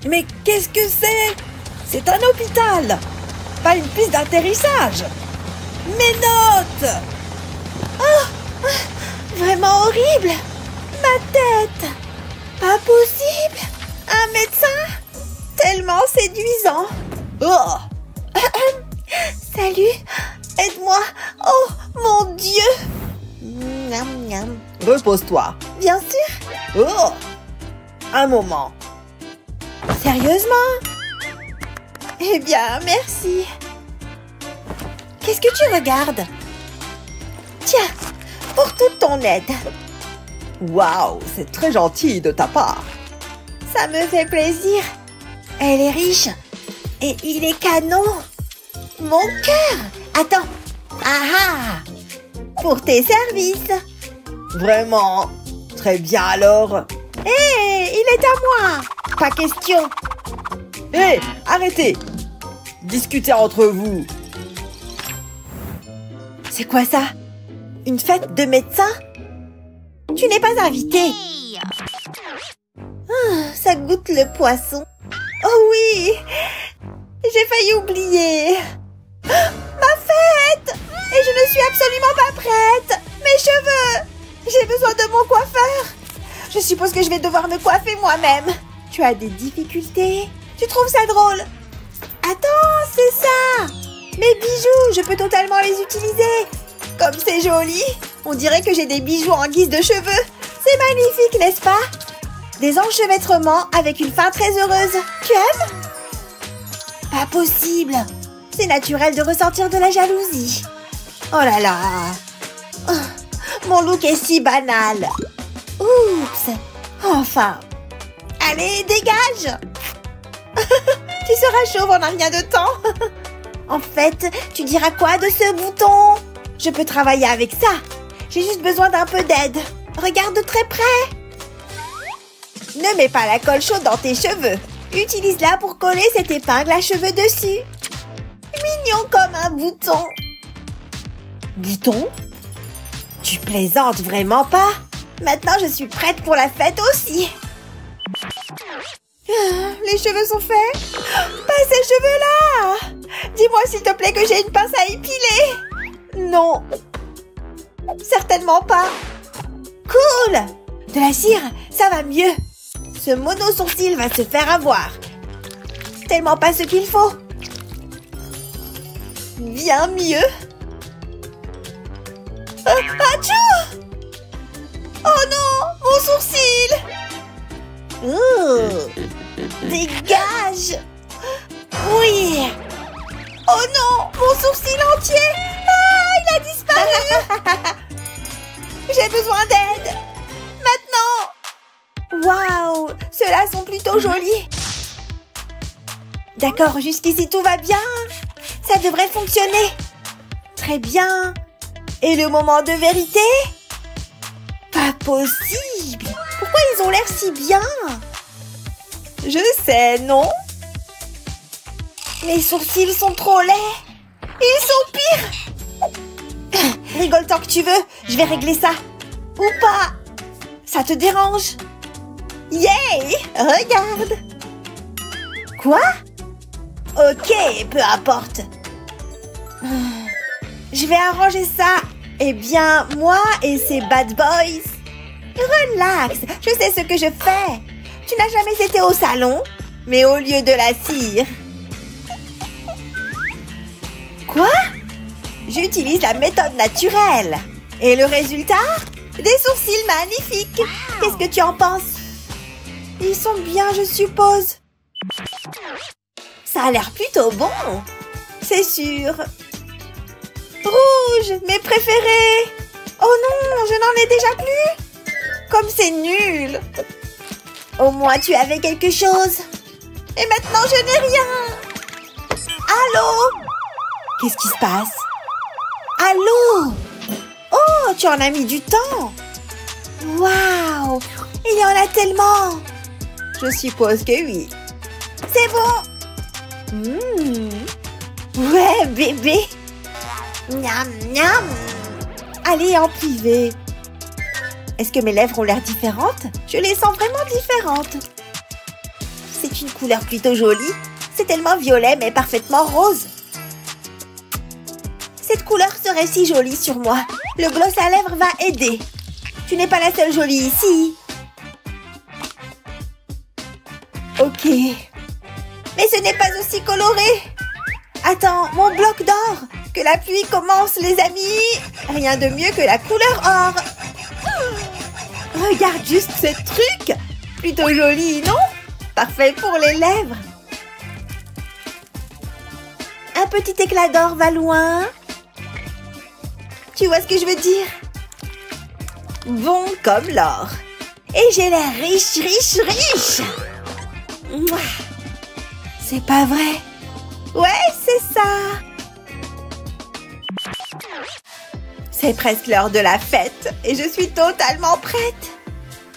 Mais qu'est-ce que c'est? C'est un hôpital, pas une piste d'atterrissage. Mes notes! Oh, vraiment horrible. Ma tête. Pas possible. Un médecin? Tellement séduisant. Oh! Salut. Aide-moi. Oh, mon Dieu. Miam, miam. Repose-toi. Bien sûr. Oh! Un moment. Sérieusement? Eh bien, merci. Qu'est-ce que tu regardes? Tiens, pour toute ton aide. Waouh, c'est très gentil de ta part. Ça me fait plaisir. Elle est riche. Et il est canon. Mon cœur. Attends. Ah ah. Pour tes services. Vraiment? Très bien alors. Hé, il est à moi. Pas question. Hé, arrêtez! Discutez entre vous. C'est quoi ça? Une fête de médecins? Tu n'es pas invité. Ça goûte le poisson. Oh oui! J'ai failli oublier. Ma fête! Et je ne suis absolument pas prête. Mes cheveux! J'ai besoin de mon coiffeur. Je suppose que je vais devoir me coiffer moi-même. Tu as des difficultés? Tu trouves ça drôle? Attends, c'est ça! Mes bijoux, je peux totalement les utiliser. Comme c'est joli. On dirait que j'ai des bijoux en guise de cheveux. C'est magnifique, n'est-ce pas? Des enchevêtrements avec une fin très heureuse. Tu aimes? Pas possible. C'est naturel de ressentir de la jalousie. Oh là là. Oh, mon look est si banal. Oups. Enfin. Allez, dégage. Tu seras chauve en un rien de temps. En fait, tu diras quoi de ce bouton? Je peux travailler avec ça. J'ai juste besoin d'un peu d'aide. Regarde de très près. Ne mets pas la colle chaude dans tes cheveux. Utilise-la pour coller cette épingle à cheveux dessus. Mignon comme un bouton. Bouton? Tu plaisantes vraiment pas? Maintenant, je suis prête pour la fête aussi. Les cheveux sont faits? Pas ces cheveux-là! Dis-moi s'il te plaît que j'ai une pince à épiler. Non. Certainement pas. Cool! De la cire, ça va mieux. Ce mono-sourcil va se faire avoir. Tellement pas ce qu'il faut. Bien mieux. Achou! Oh non! Mon sourcil! Dégage! Oui! Oh non! Mon sourcil entier! Ah! Il a disparu! J'ai besoin d'aide! Maintenant! Waouh! Ceux-là sont plutôt jolis! D'accord, jusqu'ici tout va bien! Ça devrait fonctionner! Très bien! Et le moment de vérité? Pas possible! Pourquoi ils ont l'air si bien? Je sais, non? Mes sourcils sont trop laids! Ils sont pires! Rigole tant que tu veux, je vais régler ça! Ou pas! Ça te dérange? Yay! Regarde! Quoi? Ok, peu importe. Je vais arranger ça. Eh bien, moi et ces bad boys. Relax, je sais ce que je fais. Tu n'as jamais été au salon, mais au lieu de la cire. Quoi? J'utilise la méthode naturelle. Et le résultat? Des sourcils magnifiques. Qu'est-ce que tu en penses? Ils sont bien, je suppose. Ça a l'air plutôt bon. C'est sûr. Rouge, mes préférés. Oh non, je n'en ai déjà plus. Comme c'est nul. Au moins, tu avais quelque chose. Et maintenant, je n'ai rien. Allô? Qu'est-ce qui se passe? Allô? Oh, tu en as mis du temps. Waouh, il y en a tellement. Je suppose que oui. C'est bon. Ouais, bébé. Miam, miam. Allez, en privé. Est-ce que mes lèvres ont l'air différentes? Je les sens vraiment différentes. C'est une couleur plutôt jolie. C'est tellement violet mais parfaitement rose. Cette couleur serait si jolie sur moi. Le gloss à lèvres va aider. Tu n'es pas la seule jolie ici. Ok. Mais ce n'est pas aussi coloré. Attends, mon bloc d'or. Que la pluie commence, les amis. Rien de mieux que la couleur or. Regarde juste ce truc. Plutôt joli, non? Parfait pour les lèvres. Un petit éclat d'or va loin. Tu vois ce que je veux dire? Bon comme l'or. Et j'ai l'air riche, riche, riche. Mouah. C'est pas vrai? Ouais, c'est ça. C'est presque l'heure de la fête et je suis totalement prête.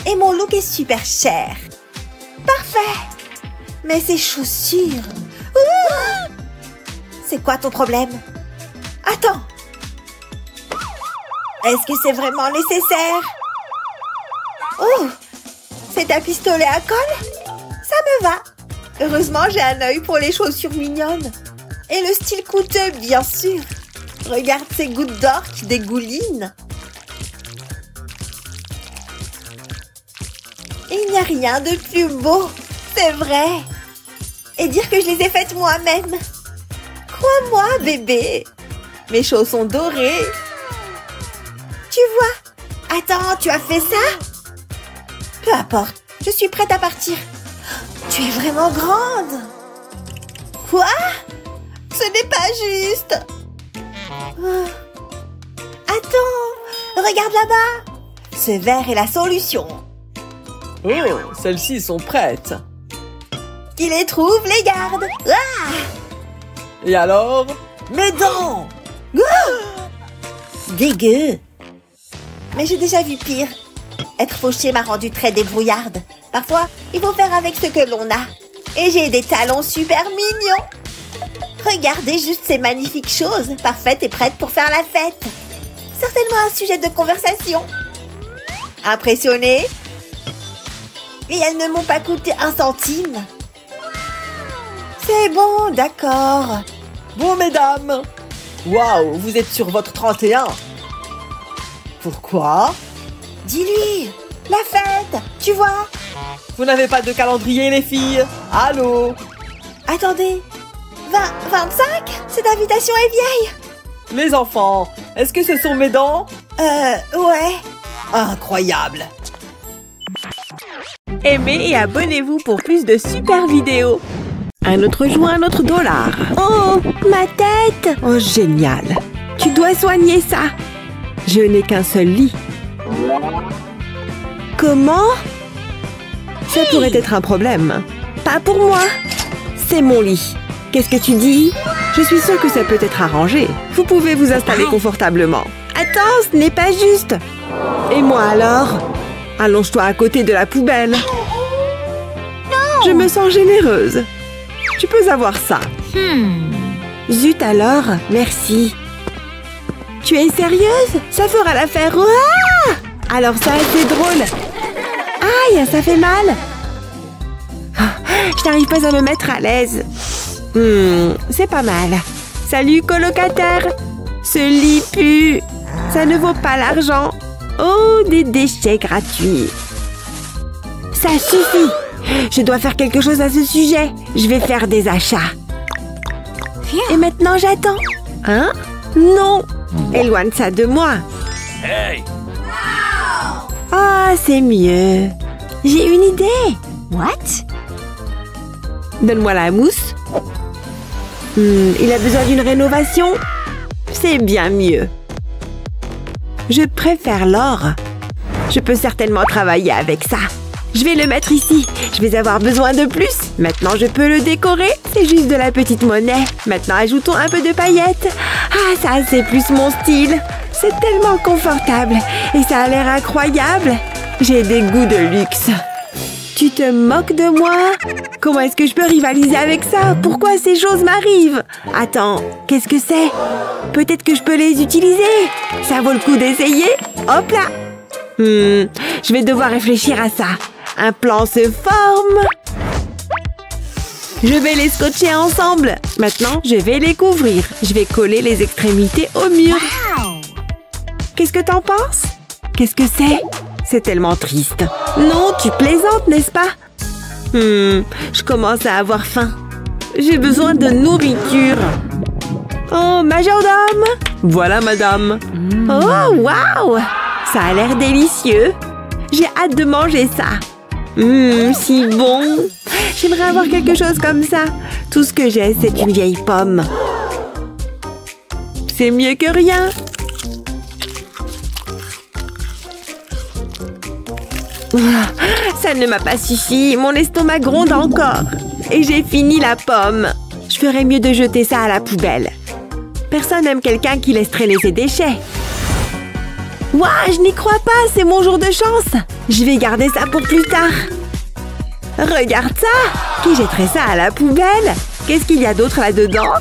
Et mon look est super cher. Parfait. Mais ces chaussures... Ouh! C'est quoi ton problème? Attends. Est-ce que c'est vraiment nécessaire? Oh! C'est un pistolet à colle? Ça me va. Heureusement, j'ai un œil pour les chaussures mignonnes. Et le style coûteux, bien sûr. Regarde ces gouttes d'or qui dégoulinent. Il n'y a rien de plus beau. C'est vrai. Et dire que je les ai faites moi-même. Crois-moi, bébé. Mes chaussons dorés. Tu vois? Attends, tu as fait ça? Peu importe. Je suis prête à partir. Tu es vraiment grande. Quoi? Ce n'est pas juste. Attends, regarde là-bas. Ce verre est la solution. Oh, celles-ci sont prêtes. Qui les trouve, les garde. Ah! Et alors? Mes dents! Dégueu. Mais j'ai déjà vu pire. Être fauchée m'a rendue très débrouillarde. Parfois, il faut faire avec ce que l'on a. Et j'ai des talons super mignons. Regardez juste ces magnifiques choses, parfaites et prêtes pour faire la fête. Certainement un sujet de conversation. Impressionnée? Et elles ne m'ont pas coûté 1 centime. C'est bon, d'accord. Bon, mesdames. Waouh, vous êtes sur votre 31. Pourquoi? Dis-lui, la fête, tu vois? Vous n'avez pas de calendrier, les filles? Allô? Attendez, 25? Cette invitation est vieille. Les enfants, est-ce que ce sont mes dents? Ouais. Incroyable. Aimez et abonnez-vous pour plus de super vidéos. Un autre jour, un autre dollar. Oh, ma tête! Oh, génial. Tu dois soigner ça. Je n'ai qu'un seul lit. Comment? Ça pourrait être un problème. Pas pour moi. C'est mon lit. Qu'est-ce que tu dis? Je suis sûre que ça peut être arrangé. Vous pouvez vous installer confortablement. Attends, ce n'est pas juste. Et moi alors? Allonge-toi à côté de la poubelle. Non! Je me sens généreuse. Tu peux avoir ça. Zut alors, merci. Tu es sérieuse? Ça fera l'affaire. Ah! Alors ça, c'est drôle. Aïe, ça fait mal. Je n'arrive pas à me mettre à l'aise. C'est pas mal. Salut, colocataire. Ce lit pue. Ça ne vaut pas l'argent. Oh, des déchets gratuits. Ça suffit. Je dois faire quelque chose à ce sujet. Je vais faire des achats. Et maintenant, j'attends. Hein? Non. Éloigne ça de moi. Hey! Ah, c'est mieux. J'ai une idée. What? Donne-moi la mousse. Il a besoin d'une rénovation. C'est bien mieux. Je préfère l'or. Je peux certainement travailler avec ça. Je vais le mettre ici. Je vais avoir besoin de plus. Maintenant, je peux le décorer. C'est juste de la petite monnaie. Maintenant, ajoutons un peu de paillettes. Ah, ça, c'est plus mon style. C'est tellement confortable. Et ça a l'air incroyable. J'ai des goûts de luxe. Tu te moques de moi? Comment est-ce que je peux rivaliser avec ça? Pourquoi ces choses m'arrivent? Attends, qu'est-ce que c'est? Peut-être que je peux les utiliser. Ça vaut le coup d'essayer. Hop là. Je vais devoir réfléchir à ça. Un plan se forme. Je vais les scotcher ensemble. Maintenant, je vais les couvrir. Je vais coller les extrémités au mur. Qu'est-ce que t'en penses? Qu'est-ce que c'est? C'est tellement triste. Non, tu plaisantes, n'est-ce pas? Je commence à avoir faim. J'ai besoin de nourriture. Oh, majordome! Voilà, madame. Oh, waouh! Ça a l'air délicieux. J'ai hâte de manger ça. Si bon. J'aimerais avoir quelque chose comme ça. Tout ce que j'ai, c'est une vieille pomme. C'est mieux que rien. Ça ne m'a pas suffi. Mon estomac gronde encore. Et j'ai fini la pomme. Je ferais mieux de jeter ça à la poubelle. Personne n'aime quelqu'un qui laisse traîner ses déchets. Ouah, je n'y crois pas. C'est mon jour de chance. Je vais garder ça pour plus tard. Regarde ça! Qui jetterait ça à la poubelle? Qu'est-ce qu'il y a d'autre là-dedans?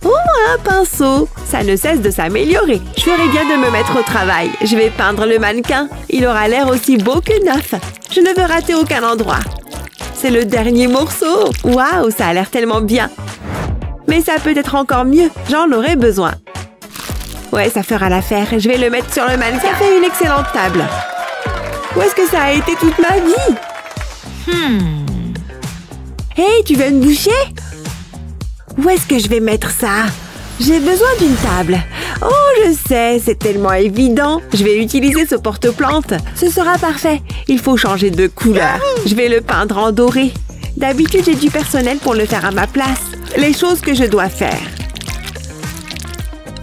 Oh, un pinceau! Ça ne cesse de s'améliorer. Je ferais bien de me mettre au travail. Je vais peindre le mannequin. Il aura l'air aussi beau que neuf. Je ne veux rater aucun endroit. C'est le dernier morceau. Waouh, ça a l'air tellement bien. Mais ça peut être encore mieux. J'en aurais besoin. Ouais, ça fera l'affaire. Je vais le mettre sur le mannequin. Ça fait une excellente table. Où est-ce que ça a été toute ma vie? Hey, tu veux une bouchée? Où est-ce que je vais mettre ça? J'ai besoin d'une table. Oh, je sais, c'est tellement évident. Je vais utiliser ce porte-plantes. Ce sera parfait. Il faut changer de couleur. Je vais le peindre en doré. D'habitude, j'ai du personnel pour le faire à ma place. Les choses que je dois faire.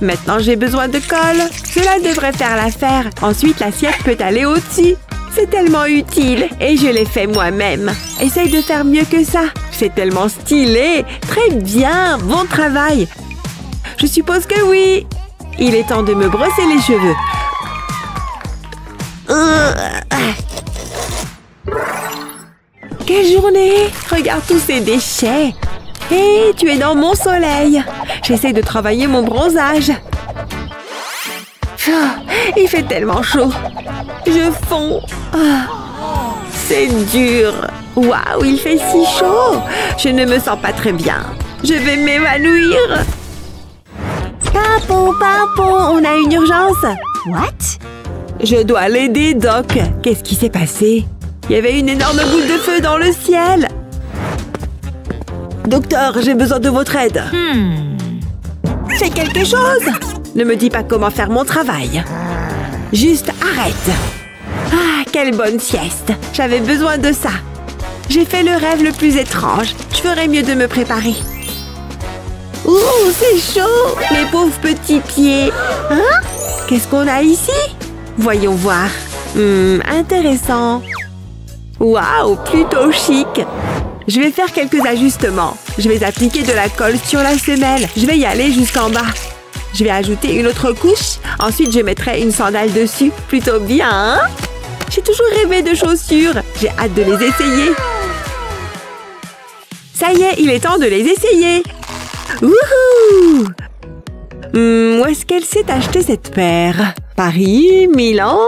Maintenant, j'ai besoin de colle. Cela devrait faire l'affaire. Ensuite, l'assiette peut aller au-dessus. C'est tellement utile et je l'ai fait moi-même. Essaye de faire mieux que ça. C'est tellement stylé. Très bien, bon travail. Je suppose que oui. Il est temps de me brosser les cheveux. Quelle journée! Regarde tous ces déchets. Hé, tu es dans mon soleil. J'essaie de travailler mon bronzage. Il fait tellement chaud. Je fonds. C'est dur. Waouh, il fait si chaud. Je ne me sens pas très bien. Je vais m'évanouir. Pimpon, pimpon, on a une urgence. What? Je dois l'aider, Doc. Qu'est-ce qui s'est passé? Il y avait une énorme boule de feu dans le ciel. Docteur, j'ai besoin de votre aide. Fais quelque chose. Ne me dis pas comment faire mon travail. Juste arrête. Ah, quelle bonne sieste. J'avais besoin de ça. J'ai fait le rêve le plus étrange. Je ferais mieux de me préparer. Ouh, c'est chaud. Mes pauvres petits pieds. Hein? Qu'est-ce qu'on a ici? Voyons voir. Intéressant. Waouh, plutôt chic. Je vais faire quelques ajustements. Je vais appliquer de la colle sur la semelle. Je vais y aller jusqu'en bas. Je vais ajouter une autre couche. Ensuite, je mettrai une sandale dessus. Plutôt bien, hein? J'ai toujours rêvé de chaussures. J'ai hâte de les essayer. Ça y est, il est temps de les essayer. Wouhou! Où est-ce qu'elle s'est acheté cette paire? Paris, Milan?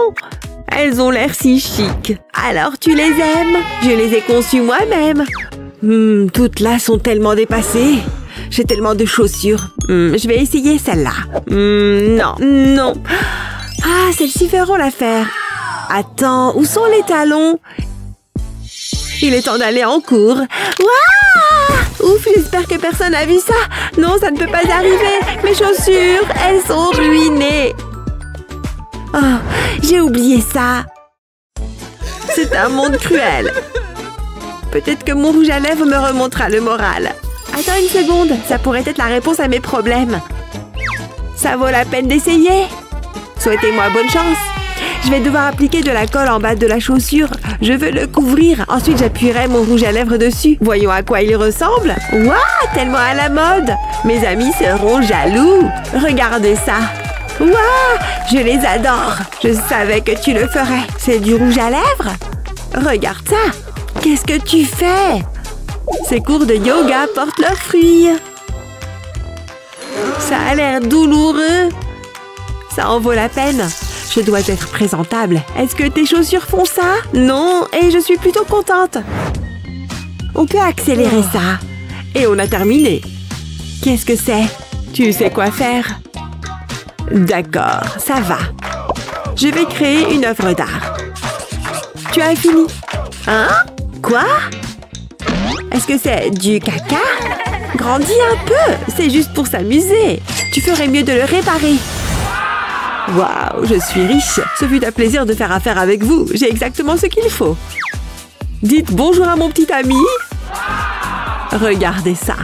Elles ont l'air si chic. Alors, tu les aimes? Je les ai conçues moi-même. Toutes là sont tellement dépassées. J'ai tellement de chaussures. Je vais essayer celle-là. Non, non. Ah, celles-ci feront l'affaire. Attends, où sont les talons? Il est temps d'aller en cours. Waouh! Ouf, j'espère que personne n'a vu ça. Non, ça ne peut pas arriver. Mes chaussures, elles sont ruinées. Oh, j'ai oublié ça. C'est un monde cruel. Peut-être que mon rouge à lèvres me remontera le moral. Attends une seconde, ça pourrait être la réponse à mes problèmes. Ça vaut la peine d'essayer. Souhaitez-moi bonne chance. Je vais devoir appliquer de la colle en bas de la chaussure. Je veux le couvrir. Ensuite, j'appuierai mon rouge à lèvres dessus. Voyons à quoi il ressemble. Waouh, tellement à la mode. Mes amis seront jaloux. Regardez ça. Waouh, je les adore. Je savais que tu le ferais. C'est du rouge à lèvres? Regarde ça. Qu'est-ce que tu fais? Ces cours de yoga portent leurs fruits. Ça a l'air douloureux. Ça en vaut la peine. Je dois être présentable. Est-ce que tes chaussures font ça? Non, et je suis plutôt contente. On peut accélérer ça. Et on a terminé. Qu'est-ce que c'est? Tu sais quoi faire? D'accord, ça va. Je vais créer une œuvre d'art. Tu as fini? Hein? Quoi? Est-ce que c'est du caca? Grandis un peu, c'est juste pour s'amuser. Tu ferais mieux de le réparer. Waouh, je suis riche. Ce fut un plaisir de faire affaire avec vous. J'ai exactement ce qu'il faut. Dites bonjour à mon petit ami. Regardez ça.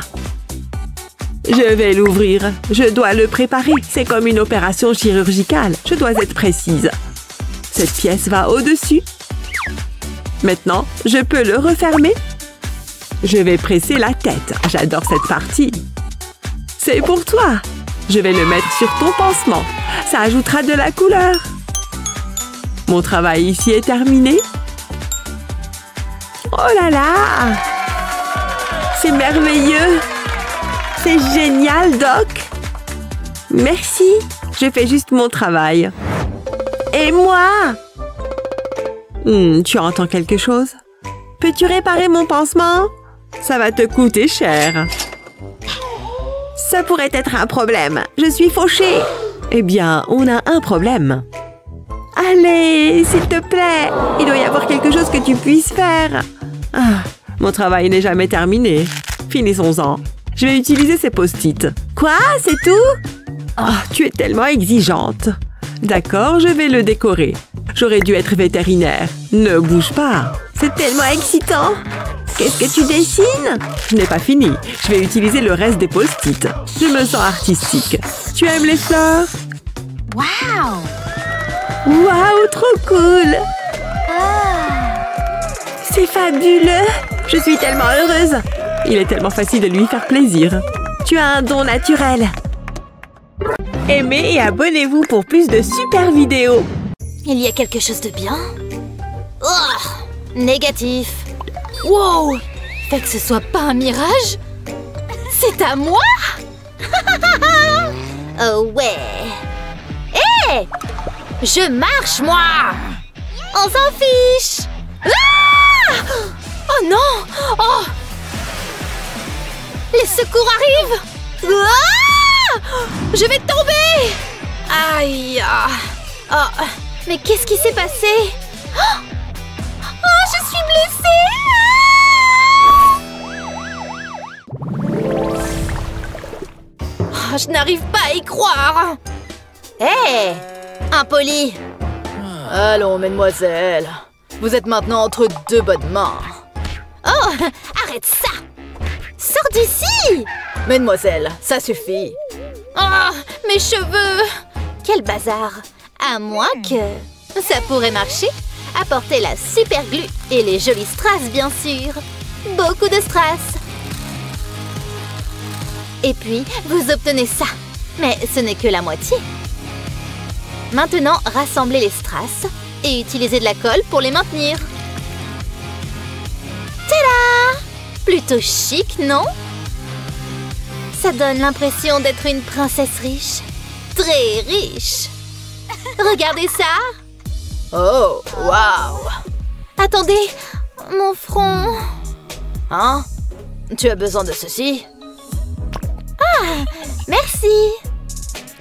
Je vais l'ouvrir. Je dois le préparer. C'est comme une opération chirurgicale. Je dois être précise. Cette pièce va au-dessus. Maintenant, je peux le refermer. Je vais presser la tête. J'adore cette partie. C'est pour toi. Je vais le mettre sur ton pansement. Ça ajoutera de la couleur. Mon travail ici est terminé. Oh là là! C'est merveilleux! C'est génial, Doc! Merci! Je fais juste mon travail. Et moi? Tu entends quelque chose? Peux-tu réparer mon pansement? Ça va te coûter cher. Ça pourrait être un problème. Je suis fauchée. Eh bien, on a un problème. Allez, s'il te plaît. Il doit y avoir quelque chose que tu puisses faire. Ah, mon travail n'est jamais terminé. Finissons-en. Je vais utiliser ces post-it. Quoi? C'est tout? Oh, tu es tellement exigeante. D'accord, je vais le décorer. J'aurais dû être vétérinaire. Ne bouge pas. C'est tellement excitant. Qu'est-ce que tu dessines? Je n'ai pas fini. Je vais utiliser le reste des post-it. Je me sens artistique. Tu aimes les fleurs? Waouh! Waouh, trop cool! C'est fabuleux! Je suis tellement heureuse! Il est tellement facile de lui faire plaisir. Tu as un don naturel. Aimez et abonnez-vous pour plus de super vidéos. Il y a quelque chose de bien? Oh, négatif. Wow! Fait que ce soit pas un mirage? C'est à moi? Oh ouais! Hé! Je marche, moi! On s'en fiche! Ah! Oh non! Oh! Les secours arrivent! Ah! Je vais tomber! Aïe! Oh, mais qu'est-ce qui s'est passé? Oh, je suis blessée! Oh, je n'arrive pas à y croire! Hé! Impoli! Allons, mesdemoiselles. Vous êtes maintenant entre deux bonnes mains. Oh! Arrête ça! Sors d'ici! Mesdemoiselles, ça suffit. Oh! Mes cheveux! Quel bazar! À moins que... ça pourrait marcher. Apportez la super glue et les jolies strass, bien sûr. Beaucoup de strass. Et puis, vous obtenez ça. Mais ce n'est que la moitié. Maintenant, rassemblez les strass et utilisez de la colle pour les maintenir. Tada! Plutôt chic, non? Ça donne l'impression d'être une princesse riche. Très riche. Regardez ça! Oh, waouh! Attendez, mon front... Hein? Tu as besoin de ceci? Ah, merci!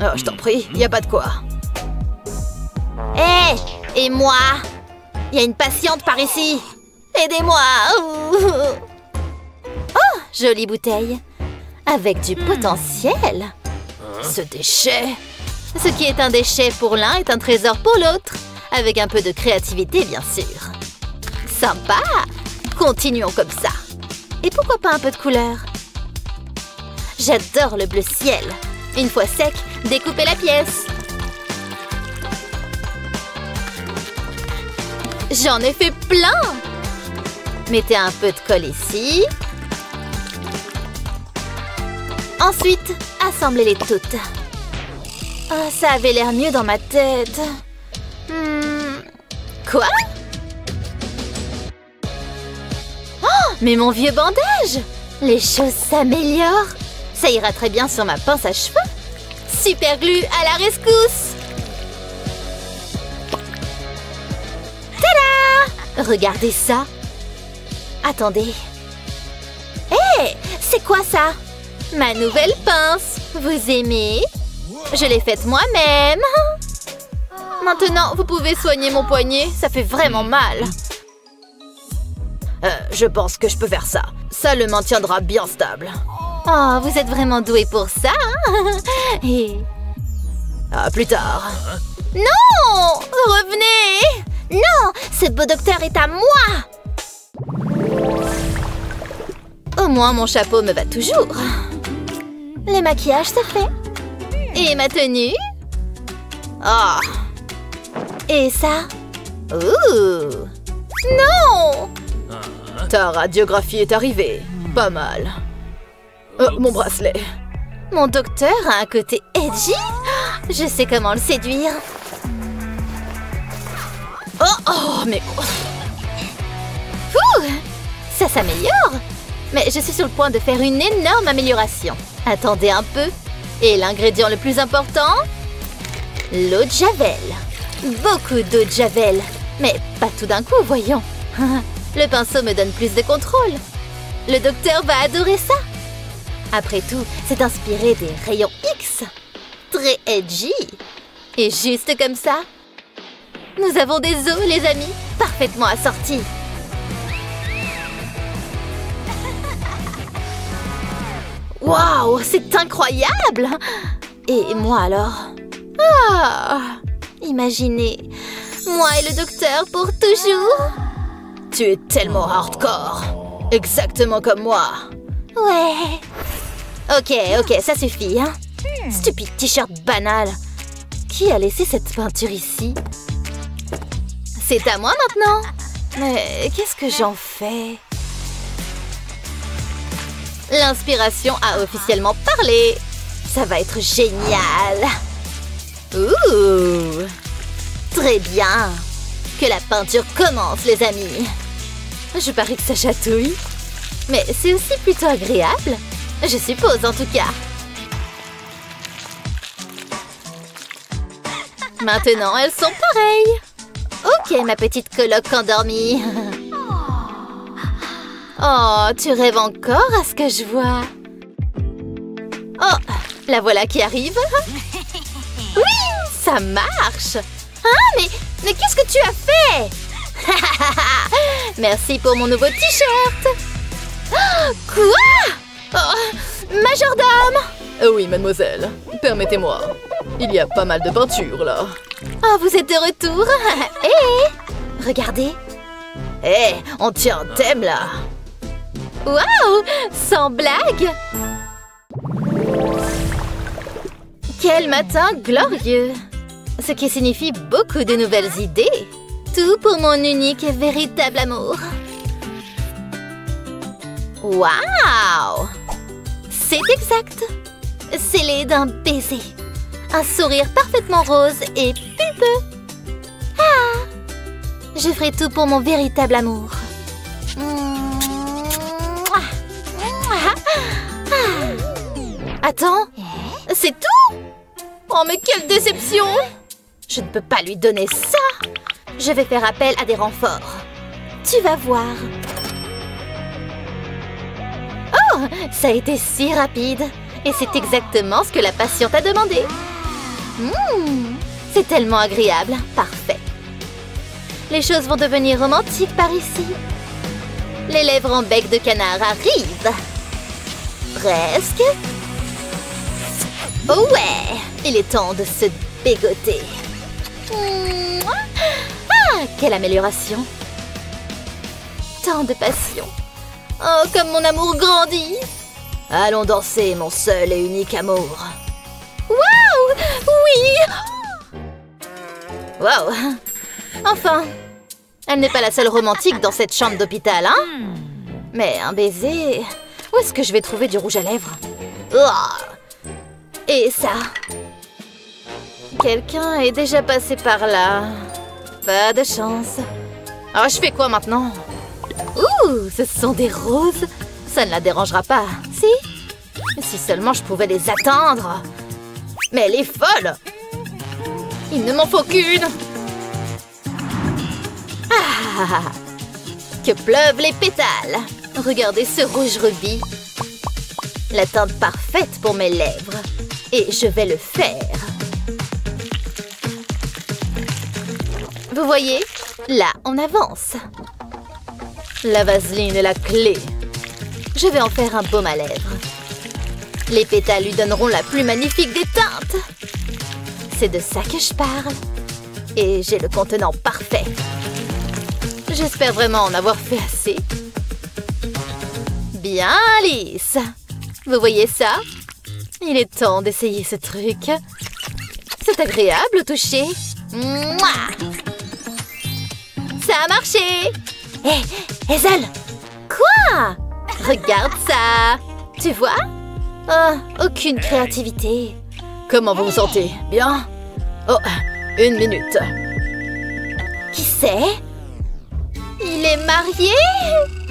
Oh, je t'en prie, y a pas de quoi. Hé! Et moi? Il y a une patiente par ici! Aidez-moi! Oh, jolie bouteille! Avec du potentiel! Ce déchet! Ce qui est un déchet pour l'un est un trésor pour l'autre. Avec un peu de créativité, bien sûr. Sympa! Continuons comme ça. Et pourquoi pas un peu de couleur? J'adore le bleu ciel. Une fois sec, découpez la pièce. J'en ai fait plein! Mettez un peu de colle ici. Ensuite, assemblez-les toutes. Oh, ça avait l'air mieux dans ma tête. Quoi? Oh, mais mon vieux bandage! Les choses s'améliorent. Ça ira très bien sur ma pince à cheveux. Super glue à la rescousse! Tada! Regardez ça. Attendez. Hé! C'est quoi ça? Ma nouvelle pince. Vous aimez? Je l'ai faite moi-même. Maintenant, vous pouvez soigner mon poignet. Ça fait vraiment mal. Je pense que je peux faire ça. Ça le maintiendra bien stable. Oh, vous êtes vraiment doué pour ça, hein? Et... À plus tard. Non! Revenez! Non! Ce beau docteur est à moi! Au moins, mon chapeau me va toujours. Le maquillage, c'est fait. Et ma tenue? Ah! Et ça? Ouh! Non! Ta radiographie est arrivée. Pas mal. Mon bracelet. Mon docteur a un côté edgy. Je sais comment le séduire. Oh, mais... Ouh, ça s'améliore. Mais je suis sur le point de faire une énorme amélioration. Attendez un peu. Et l'ingrédient le plus important? L'eau de javel. Beaucoup d'eau de javel. Mais pas tout d'un coup, voyons. Le pinceau me donne plus de contrôle. Le docteur va adorer ça. Après tout, c'est inspiré des rayons X. Très edgy. Et juste comme ça, nous avons des os, les amis, parfaitement assortis. Waouh, c'est incroyable! Et moi alors? Ah! Imaginez, moi et le docteur pour toujours. Tu es tellement hardcore. Exactement comme moi. Ouais. Ok, ça suffit, hein? Stupide t-shirt banal. Qui a laissé cette peinture ici? C'est à moi maintenant. Mais qu'est-ce que j'en fais? L'inspiration a officiellement parlé. Ça va être génial. Ouh! Très bien. Que la peinture commence, les amis. Je parie que ça chatouille. Mais c'est aussi plutôt agréable. Je suppose, en tout cas. Maintenant, elles sont pareilles. Ok, ma petite coloc endormie. Oh, tu rêves encore à ce que je vois. Oh, la voilà qui arrive. Oui, ça marche. Ah, mais qu'est-ce que tu as fait? Merci pour mon nouveau t-shirt. Quoi? Oh, majordome! Oui, mademoiselle. Permettez-moi. Il y a pas mal de peinture, là. Oh, vous êtes de retour. Hé! Regardez. Hé, on tient un thème, là. Waouh! Sans blague! Quel matin glorieux! Ce qui signifie beaucoup de nouvelles idées. Tout pour mon unique et véritable amour. Waouh! C'est exact. Scellé d'un baiser. Un sourire parfaitement rose et pulpeux. Ah! Je ferai tout pour mon véritable amour. Attends, c'est tout? Oh, mais quelle déception! Je ne peux pas lui donner ça. Je vais faire appel à des renforts. Tu vas voir. Oh, ça a été si rapide. Et c'est exactement ce que la patiente a demandé. C'est tellement agréable. Parfait. Les choses vont devenir romantiques par ici. Les lèvres en bec de canard arrivent. Presque. Oh ouais, il est temps de se bégoter. Ah, quelle amélioration. Tant de passion. Oh, comme mon amour grandit. Allons danser, mon seul et unique amour. Waouh! Oui! Waouh! Enfin, elle n'est pas la seule romantique dans cette chambre d'hôpital, hein? Mais un baiser... Où est-ce que je vais trouver du rouge à lèvres? Oh! Et ça? Quelqu'un est déjà passé par là. Pas de chance. Alors, je fais quoi maintenant? Ouh, ce sont des roses. Ça ne la dérangera pas, si? Si seulement je pouvais les attendre. Mais elle est folle! Il ne m'en faut qu'une. Ah! Que pleuvent les pétales. Regardez ce rouge rubis. La teinte parfaite pour mes lèvres. Et je vais le faire. Vous voyez? Là, on avance. La vaseline est la clé. Je vais en faire un baume à lèvres. Les pétales lui donneront la plus magnifique des teintes. C'est de ça que je parle. Et j'ai le contenant parfait. J'espère vraiment en avoir fait assez. Bien lisse. Vous voyez ça? Il est temps d'essayer ce truc. C'est agréable au toucher. Mouah! Ça a marché! Hé, Hazel! Quoi? Regarde ça! Tu vois? Oh, aucune créativité. Comment vous vous sentez? Bien? Oh, 1 minute. Qui c'est? Il est marié?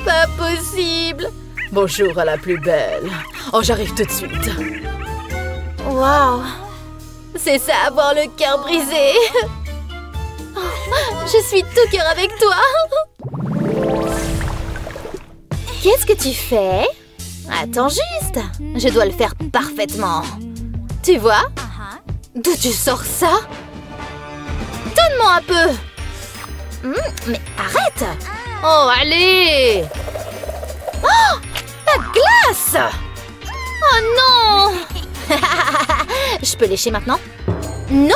Pas possible! Bonjour à la plus belle. Oh, j'arrive tout de suite. Waouh! C'est ça, avoir le cœur brisé! Oh, je suis tout cœur avec toi! Qu'est-ce que tu fais? Attends juste! Je dois le faire parfaitement. Tu vois? D'où tu sors ça? Donne-moi un peu! Mais arrête! Oh, allez! Oh! La glace! Oh non! Je peux lécher maintenant? Non!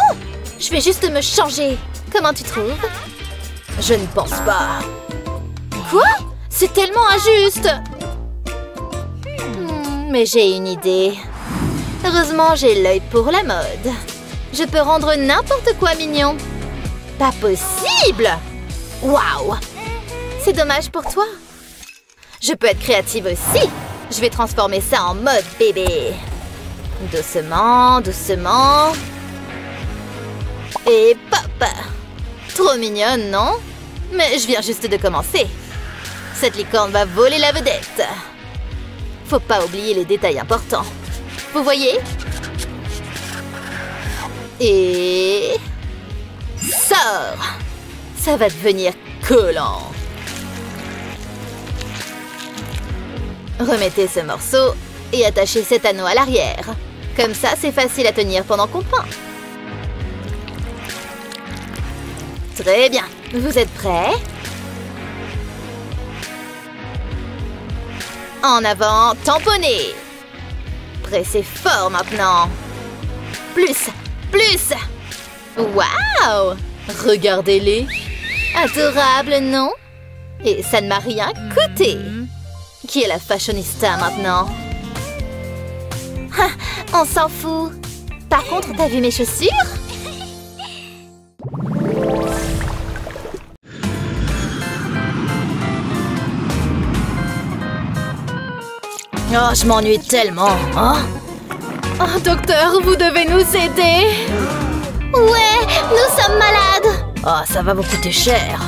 Je vais juste me changer. Comment tu trouves? Je ne pense pas. Quoi? C'est tellement injuste! Mais j'ai une idée. Heureusement, j'ai l'œil pour la mode. Je peux rendre n'importe quoi mignon. Pas possible! Waouh! C'est dommage pour toi. Je peux être créative aussi. Je vais transformer ça en mode bébé. Doucement, doucement. Et pop! Trop mignonne, non? Mais je viens juste de commencer. Cette licorne va voler la vedette. Faut pas oublier les détails importants. Vous voyez? Et... sors! Ça va devenir collant. Remettez ce morceau et attachez cet anneau à l'arrière. Comme ça, c'est facile à tenir pendant qu'on peint. Très bien. Vous êtes prêts? En avant, tamponnez. Pressez fort maintenant. Plus, plus. Waouh! Regardez-les. Adorable, non? Et ça ne m'a rien coûté. Qui est la fashionista maintenant? Ah, on s'en fout. Par contre, t'as vu mes chaussures? Oh, je m'ennuie tellement. Hein? Oh, docteur, vous devez nous aider. Ouais, nous sommes malades. Oh, ça va vous coûter cher.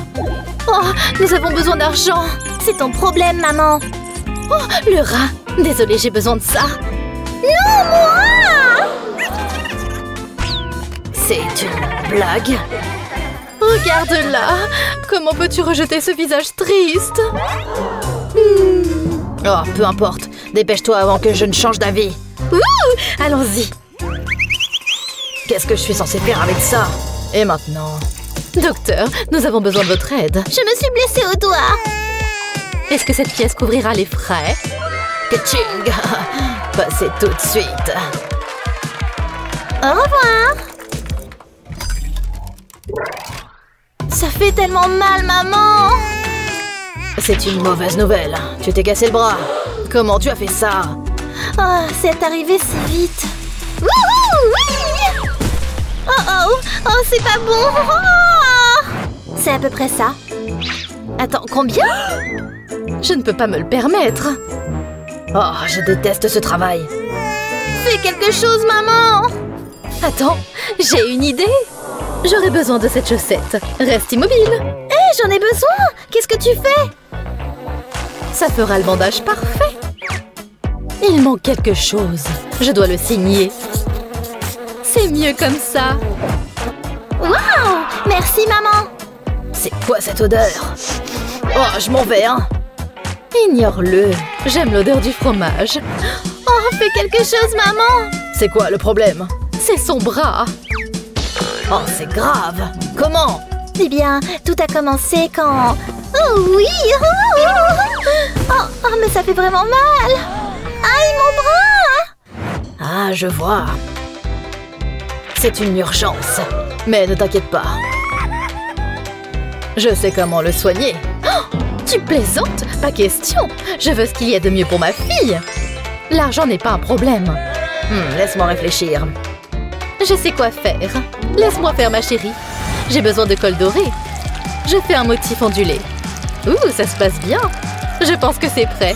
Oh, nous avons besoin d'argent. C'est ton problème, maman. Oh, le rat. Désolée, j'ai besoin de ça. Non, moi! C'est une blague? Regarde-la. Comment peux-tu rejeter ce visage triste? Oh, peu importe. Dépêche-toi avant que je ne change d'avis. Allons-y. Qu'est-ce que je suis censée faire avec ça? Et maintenant? Docteur, nous avons besoin de votre aide. Je me suis blessée au doigt. Est-ce que cette pièce couvrira les frais? Ka-ching! Passez tout de suite. Au revoir. Ça fait tellement mal, maman. C'est une mauvaise nouvelle. Tu t'es cassé le bras. Comment tu as fait ça? Oh, c'est arrivé si vite. Wouhou, oui! Oh oh, oh, c'est pas bon. Oh, c'est à peu près ça. Attends, combien? Je ne peux pas me le permettre. Oh, je déteste ce travail. Fais quelque chose, maman. Attends, j'ai une idée. J'aurais besoin de cette chaussette. Reste immobile. Hé, j'en ai besoin. Qu'est-ce que tu fais? Ça fera le bandage parfait. Il manque quelque chose. Je dois le signer. C'est mieux comme ça. Waouh! Merci, maman. C'est quoi cette odeur? Oh, je m'en vais, hein. Ignore-le. J'aime l'odeur du fromage. Oh, fais quelque chose, maman! C'est quoi le problème? C'est son bras. Oh, c'est grave. Comment? Eh bien, tout a commencé quand... Oh oui! Oh, mais ça fait vraiment mal! Aïe, mon bras! Ah, je vois. C'est une urgence. Mais ne t'inquiète pas. Je sais comment le soigner. Oh, tu plaisantes? Pas question. Je veux ce qu'il y a de mieux pour ma fille. L'argent n'est pas un problème. Laisse-moi réfléchir. Je sais quoi faire. Laisse-moi faire, ma chérie. J'ai besoin de colle dorée. Je fais un motif ondulé. Ouh, ça se passe bien. Je pense que c'est prêt.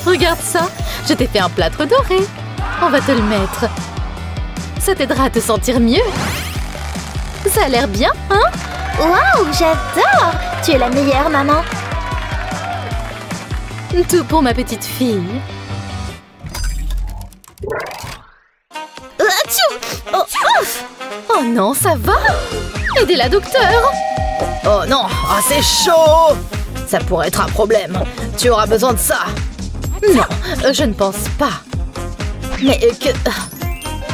Regarde ça. Je t'ai fait un plâtre doré. On va te le mettre. Ça t'aidera à te sentir mieux. Ça a l'air bien, hein? Waouh, j'adore! Tu es la meilleure, maman. Tout pour ma petite fille. Oh non, ça va? Aidez-la, docteur! Oh non, c'est chaud! Ça pourrait être un problème. Tu auras besoin de ça. Non, je ne pense pas. Mais que...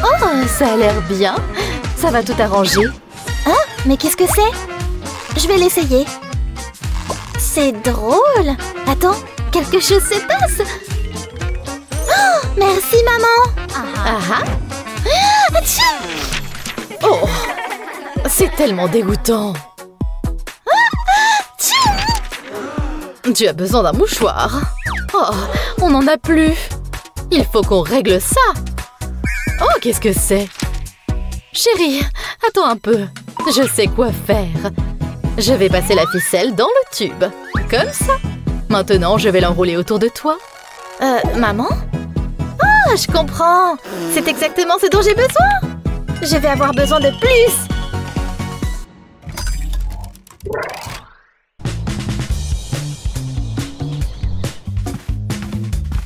Oh, ça a l'air bien. Ça va tout arranger. Hein? Mais qu'est-ce que c'est? Je vais l'essayer. C'est drôle. Attends, quelque chose se passe. Oh, merci, maman. Oh, c'est tellement dégoûtant. Tu as besoin d'un mouchoir. Oh, on n'en a plus. Il faut qu'on règle ça. Oh, qu'est-ce que c'est? Chérie, attends un peu. Je sais quoi faire. Je vais passer la ficelle dans le tube. Comme ça. Maintenant, je vais l'enrouler autour de toi. Maman? Ah, je comprends. C'est exactement ce dont j'ai besoin. Je vais avoir besoin de plus.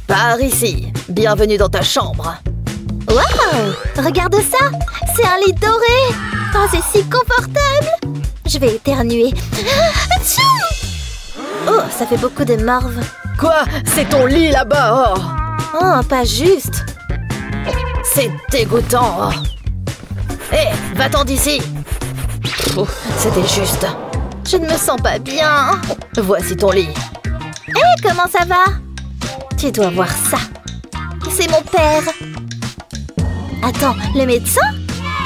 Par ici. Bienvenue dans ta chambre. Waouh! Regarde ça! C'est un lit doré! Oh, c'est si confortable! Je vais éternuer. Oh, ça fait beaucoup de morve. Quoi? C'est ton lit là-bas! Oh, pas juste! C'est dégoûtant! Hé, va-t'en d'ici! C'était juste. Je ne me sens pas bien. Voici ton lit. Hé, comment ça va? Tu dois voir ça. C'est mon père. Attends, le médecin?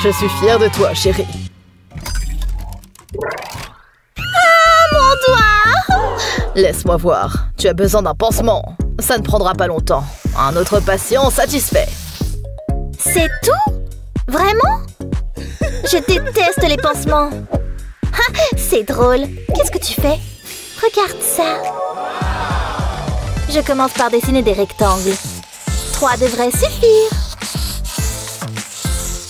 Je suis fière de toi, chérie. Ah, mon doigt! Laisse-moi voir. Tu as besoin d'un pansement. Ça ne prendra pas longtemps. Un autre patient satisfait. C'est tout? Vraiment? Je déteste les pansements. Ah, c'est drôle. Qu'est-ce que tu fais? Regarde ça. Je commence par dessiner des rectangles. 3 devraient suffire.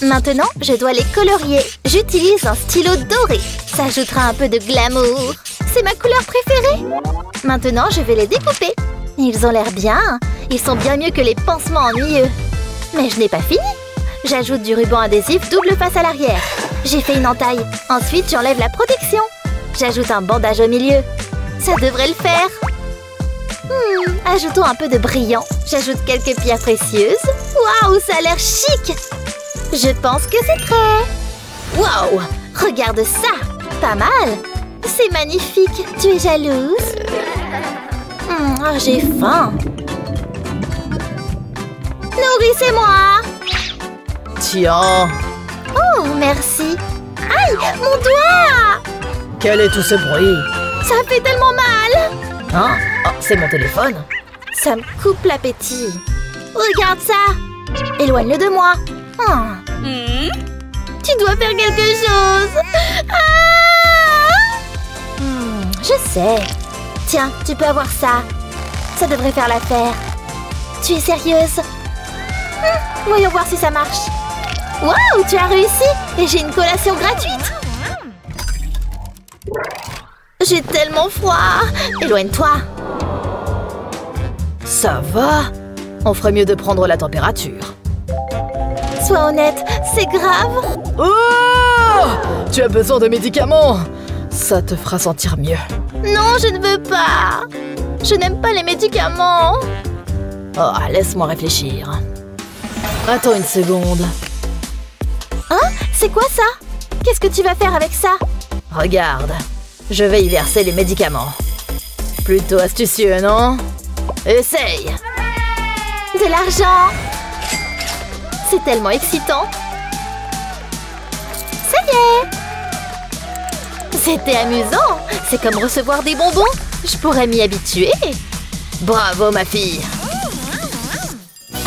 Maintenant, je dois les colorier. J'utilise un stylo doré. Ça ajoutera un peu de glamour. C'est ma couleur préférée. Maintenant, je vais les découper. Ils ont l'air bien. Ils sont bien mieux que les pansements ennuyeux. Mais je n'ai pas fini. J'ajoute du ruban adhésif double face à l'arrière. J'ai fait une entaille. Ensuite, j'enlève la protection. J'ajoute un bandage au milieu. Ça devrait le faire. Ajoutons un peu de brillant. J'ajoute quelques pierres précieuses. Waouh, ça a l'air chic. Je pense que c'est prêt. Waouh, regarde ça. Pas mal. C'est magnifique. Tu es jalouse? Oh, j'ai faim. Nourrissez-moi. Tiens. Oh, merci. Aïe, mon doigt. Quel est tout ce bruit? Ça fait tellement mal. Hein? Oh, c'est mon téléphone. Ça me coupe l'appétit. Regarde ça. Éloigne-le de moi. Tu dois faire quelque chose. Je sais. Tiens, tu peux avoir ça. Ça devrait faire l'affaire. Tu es sérieuse? Voyons voir si ça marche. Waouh, tu as réussi. Et j'ai une collation gratuite. J'ai tellement froid. Éloigne-toi. Ça va? On ferait mieux de prendre la température. Sois honnête, c'est grave. Oh! Tu as besoin de médicaments. Ça te fera sentir mieux. Non, je ne veux pas. Je n'aime pas les médicaments. Oh, laisse-moi réfléchir. Attends une seconde. Hein? C'est quoi ça? Qu'est-ce que tu vas faire avec ça? Regarde, je vais y verser les médicaments. Plutôt astucieux, non? Essaye! De l'argent! C'est tellement excitant! Ça y est! C'était amusant! C'est comme recevoir des bonbons! Je pourrais m'y habituer! Bravo, ma fille!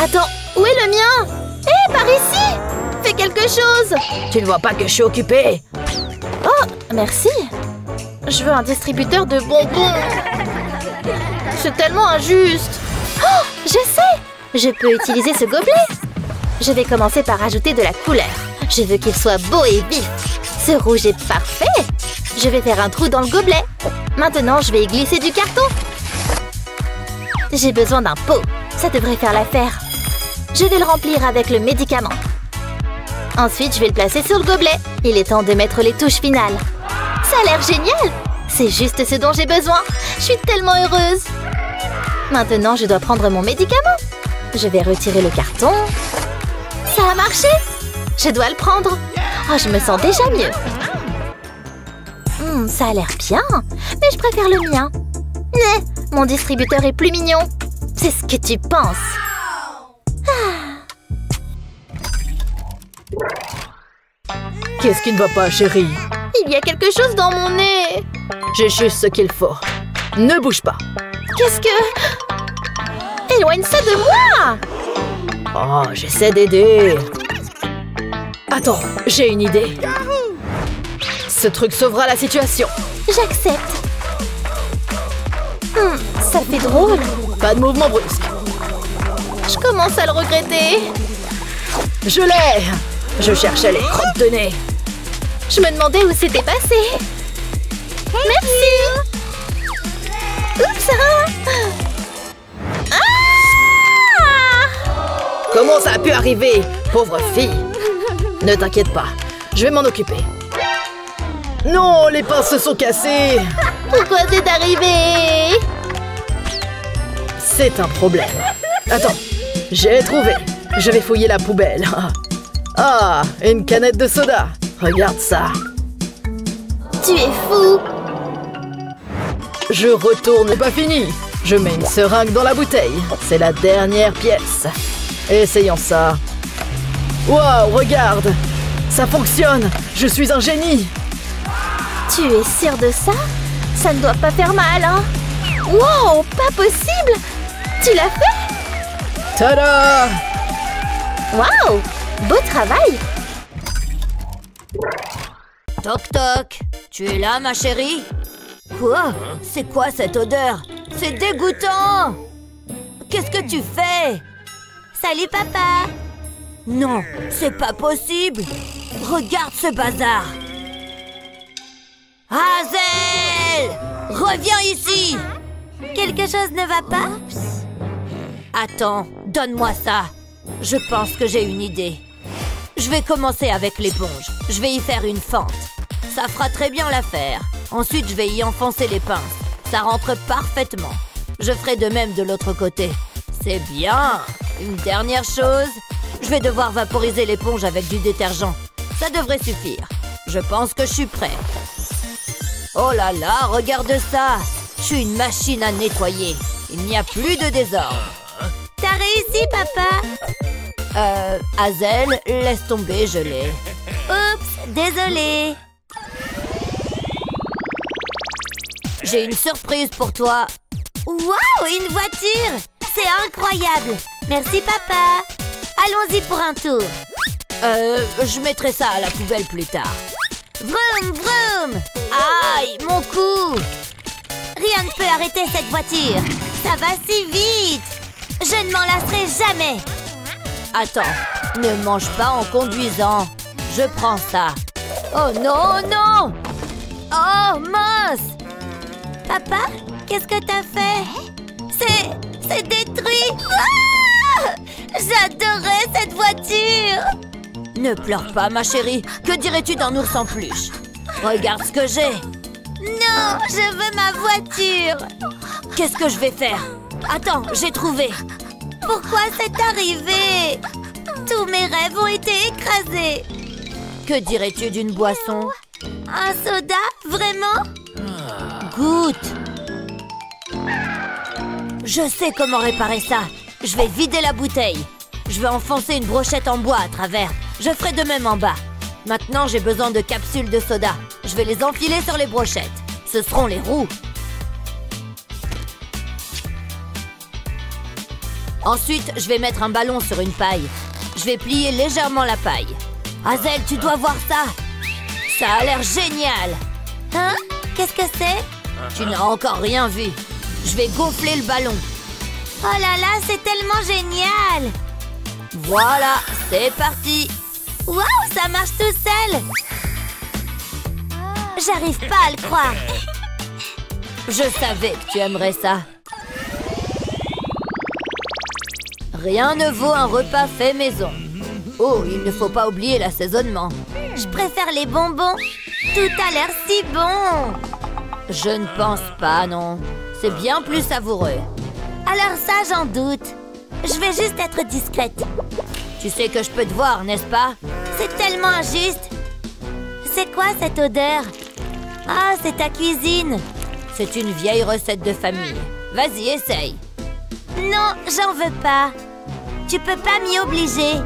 Attends, où est le mien? Hé, par ici! Fais quelque chose! Tu ne vois pas que je suis occupée? Oh, merci! Je veux un distributeur de bonbons! C'est tellement injuste! Oh, je sais! Je peux utiliser ce gobelet! Je vais commencer par ajouter de la couleur. Je veux qu'il soit beau et vif. Ce rouge est parfait! Je vais faire un trou dans le gobelet. Maintenant, je vais y glisser du carton. J'ai besoin d'un pot. Ça devrait faire l'affaire. Je vais le remplir avec le médicament. Ensuite, je vais le placer sur le gobelet. Il est temps de mettre les touches finales. Ça a l'air génial! C'est juste ce dont j'ai besoin. Je suis tellement heureuse. Maintenant, je dois prendre mon médicament. Je vais retirer le carton. Ça a marché! Je dois le prendre. Oh, je me sens déjà mieux. Ça a l'air bien, mais je préfère le mien. Mais mon distributeur est plus mignon. C'est ce que tu penses. Qu'est-ce qui ne va pas, chérie? Il y a quelque chose dans mon nez. J'ai juste ce qu'il faut. Ne bouge pas. Qu'est-ce que... Éloigne ça de moi! Oh, j'essaie d'aider. Attends, j'ai une idée. Ce truc sauvera la situation. J'accepte. Ça fait drôle. Pas de mouvement brusque. Je commence à le regretter. Je l'ai! Je cherchais les crottes de nez. Je me demandais où c'était passé. Merci. Oups! Ah! Comment ça a pu arriver? Pauvre fille. Ne t'inquiète pas, je vais m'en occuper. Non, les pinces se sont cassées. Pourquoi c'est arrivé? C'est un problème. Attends, j'ai trouvé. Je vais fouiller la poubelle. Ah, une canette de soda. Regarde ça. Tu es fou. Je retourne, pas fini. Je mets une seringue dans la bouteille. C'est la dernière pièce. Essayons ça. Wow, regarde. Ça fonctionne. Je suis un génie. Tu es sûr de ça? Ça ne doit pas faire mal, hein? Wow, pas possible! Tu l'as fait? Tada! Wow, beau travail! Toc toc, tu es là, ma chérie? Quoi? C'est quoi cette odeur? C'est dégoûtant! Qu'est-ce que tu fais? Salut, papa! Non, c'est pas possible! Regarde ce bazar! Hazel! Reviens ici! Quelque chose ne va pas? Attends, donne-moi ça. Je pense que j'ai une idée. Je vais commencer avec l'éponge. Je vais y faire une fente. Ça fera très bien l'affaire. Ensuite, je vais y enfoncer les pinces. Ça rentre parfaitement. Je ferai de même de l'autre côté. C'est bien! Une dernière chose. Je vais devoir vaporiser l'éponge avec du détergent. Ça devrait suffire. Je pense que je suis prêt. Oh là là, regarde ça! Je suis une machine à nettoyer. Il n'y a plus de désordre. T'as réussi, papa! Hazel, laisse tomber, je l'ai. Oups, désolée. J'ai une surprise pour toi. Waouh, une voiture! C'est incroyable! Merci, papa! Allons-y pour un tour. Je mettrai ça à la poubelle plus tard. Vroom, vroom! Aïe, mon cou! Rien ne peut arrêter cette voiture. Ça va si vite. Je ne m'en lasserai jamais. Attends, ne mange pas en conduisant. Je prends ça. Oh non, non! Oh, mince! Papa, qu'est-ce que t'as fait? C'est détruit. Ah! J'adorais cette voiture. Ne pleure pas, ma chérie. Que dirais-tu d'un ours en peluche? Regarde ce que j'ai. Non, je veux ma voiture. Qu'est-ce que je vais faire? Attends, j'ai trouvé. Pourquoi c'est arrivé? Tous mes rêves ont été écrasés. Que dirais-tu d'une boisson? Un soda? Vraiment? Goûte. Je sais comment réparer ça. Je vais vider la bouteille. Je vais enfoncer une brochette en bois à travers. Je ferai de même en bas. Maintenant, j'ai besoin de capsules de soda. Je vais les enfiler sur les brochettes. Ce seront les roues. Ensuite, je vais mettre un ballon sur une paille. Je vais plier légèrement la paille. Hazel, tu dois voir ça. Ça a l'air génial. Hein? Qu'est-ce que c'est? Tu n'as encore rien vu. Je vais gonfler le ballon. Oh là là, c'est tellement génial. Voilà, c'est parti. Waouh, ça marche tout seul. J'arrive pas à le croire. Je savais que tu aimerais ça. Rien ne vaut un repas fait maison. Oh, il ne faut pas oublier l'assaisonnement. Je préfère les bonbons. Tout a l'air si bon. Je ne pense pas, non. C'est bien plus savoureux. Alors ça, j'en doute. Je vais juste être discrète. Tu sais que je peux te voir, n'est-ce pas? C'est tellement injuste. C'est quoi cette odeur? Ah, c'est ta cuisine. C'est une vieille recette de famille. Vas-y, essaye. Non, j'en veux pas. Tu peux pas m'y obliger.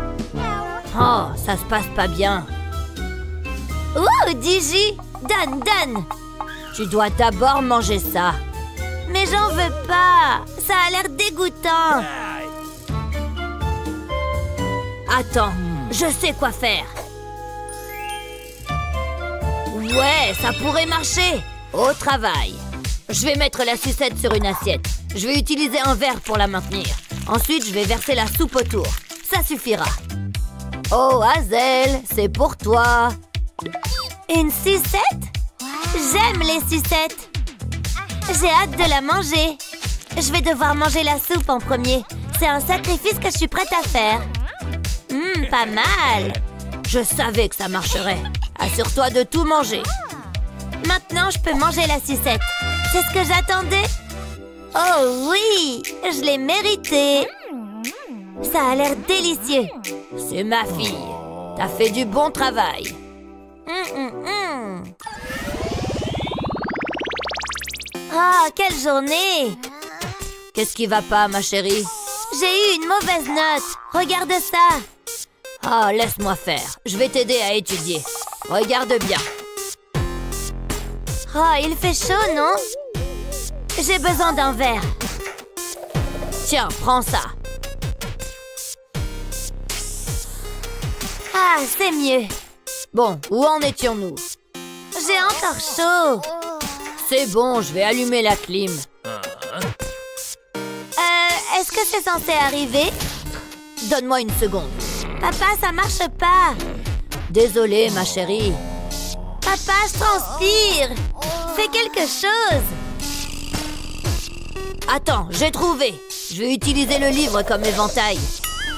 Oh, ça se passe pas bien. Ouh, Digi, donne. Tu dois d'abord manger ça. Mais j'en veux pas. Ça a l'air dégoûtant. Attends, je sais quoi faire. Ouais, ça pourrait marcher. Au travail. Je vais mettre la sucette sur une assiette. Je vais utiliser un verre pour la maintenir. Ensuite, je vais verser la soupe autour. Ça suffira. Oh, Hazel, c'est pour toi. Une sucette? J'aime les sucettes. J'ai hâte de la manger. Je vais devoir manger la soupe en premier. C'est un sacrifice que je suis prête à faire. Pas mal. Je savais que ça marcherait. Assure-toi de tout manger. Maintenant, je peux manger la sucette. C'est ce que j'attendais. Oh oui, je l'ai mérité. Ça a l'air délicieux. C'est ma fille. T'as fait du bon travail. Ah, quelle journée! Qu'est-ce qui va pas, ma chérie? J'ai eu une mauvaise note. Regarde ça. Ah, laisse-moi faire. Je vais t'aider à étudier. Regarde bien. Ah, il fait chaud, non? J'ai besoin d'un verre. Tiens, prends ça. Ah, c'est mieux. Bon, où en étions-nous? J'ai encore chaud. C'est bon, je vais allumer la clim. Est-ce que c'est censé arriver? Donne-moi une seconde. Papa, ça marche pas. Désolée, ma chérie. Papa, je transpire. Fais quelque chose. Attends, j'ai trouvé. Je vais utiliser le livre comme éventail.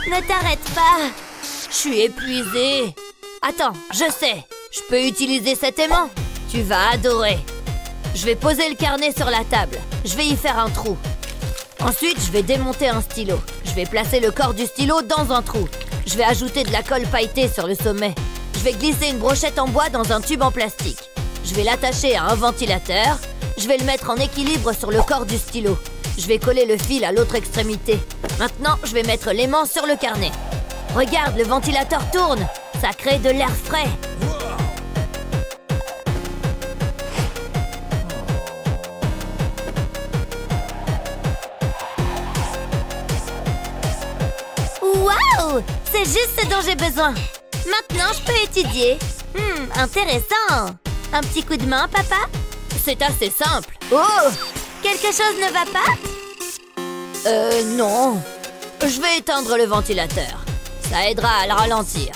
Ne t'arrête pas. Je suis épuisée. Attends, je sais. Je peux utiliser cet aimant. Tu vas adorer. Je vais poser le carnet sur la table. Je vais y faire un trou. Ensuite, je vais démonter un stylo. Je vais placer le corps du stylo dans un trou. Je vais ajouter de la colle pailletée sur le sommet. Je vais glisser une brochette en bois dans un tube en plastique. Je vais l'attacher à un ventilateur. Je vais le mettre en équilibre sur le corps du stylo. Je vais coller le fil à l'autre extrémité. Maintenant, je vais mettre l'aimant sur le carnet. Regarde, le ventilateur tourne. Ça crée de l'air frais. Waouh! C'est juste ce dont j'ai besoin. Maintenant, je peux étudier. Intéressant. Un petit coup de main, papa? C'est assez simple. Oh! Quelque chose ne va pas? Non. Je vais éteindre le ventilateur. Ça aidera à le ralentir.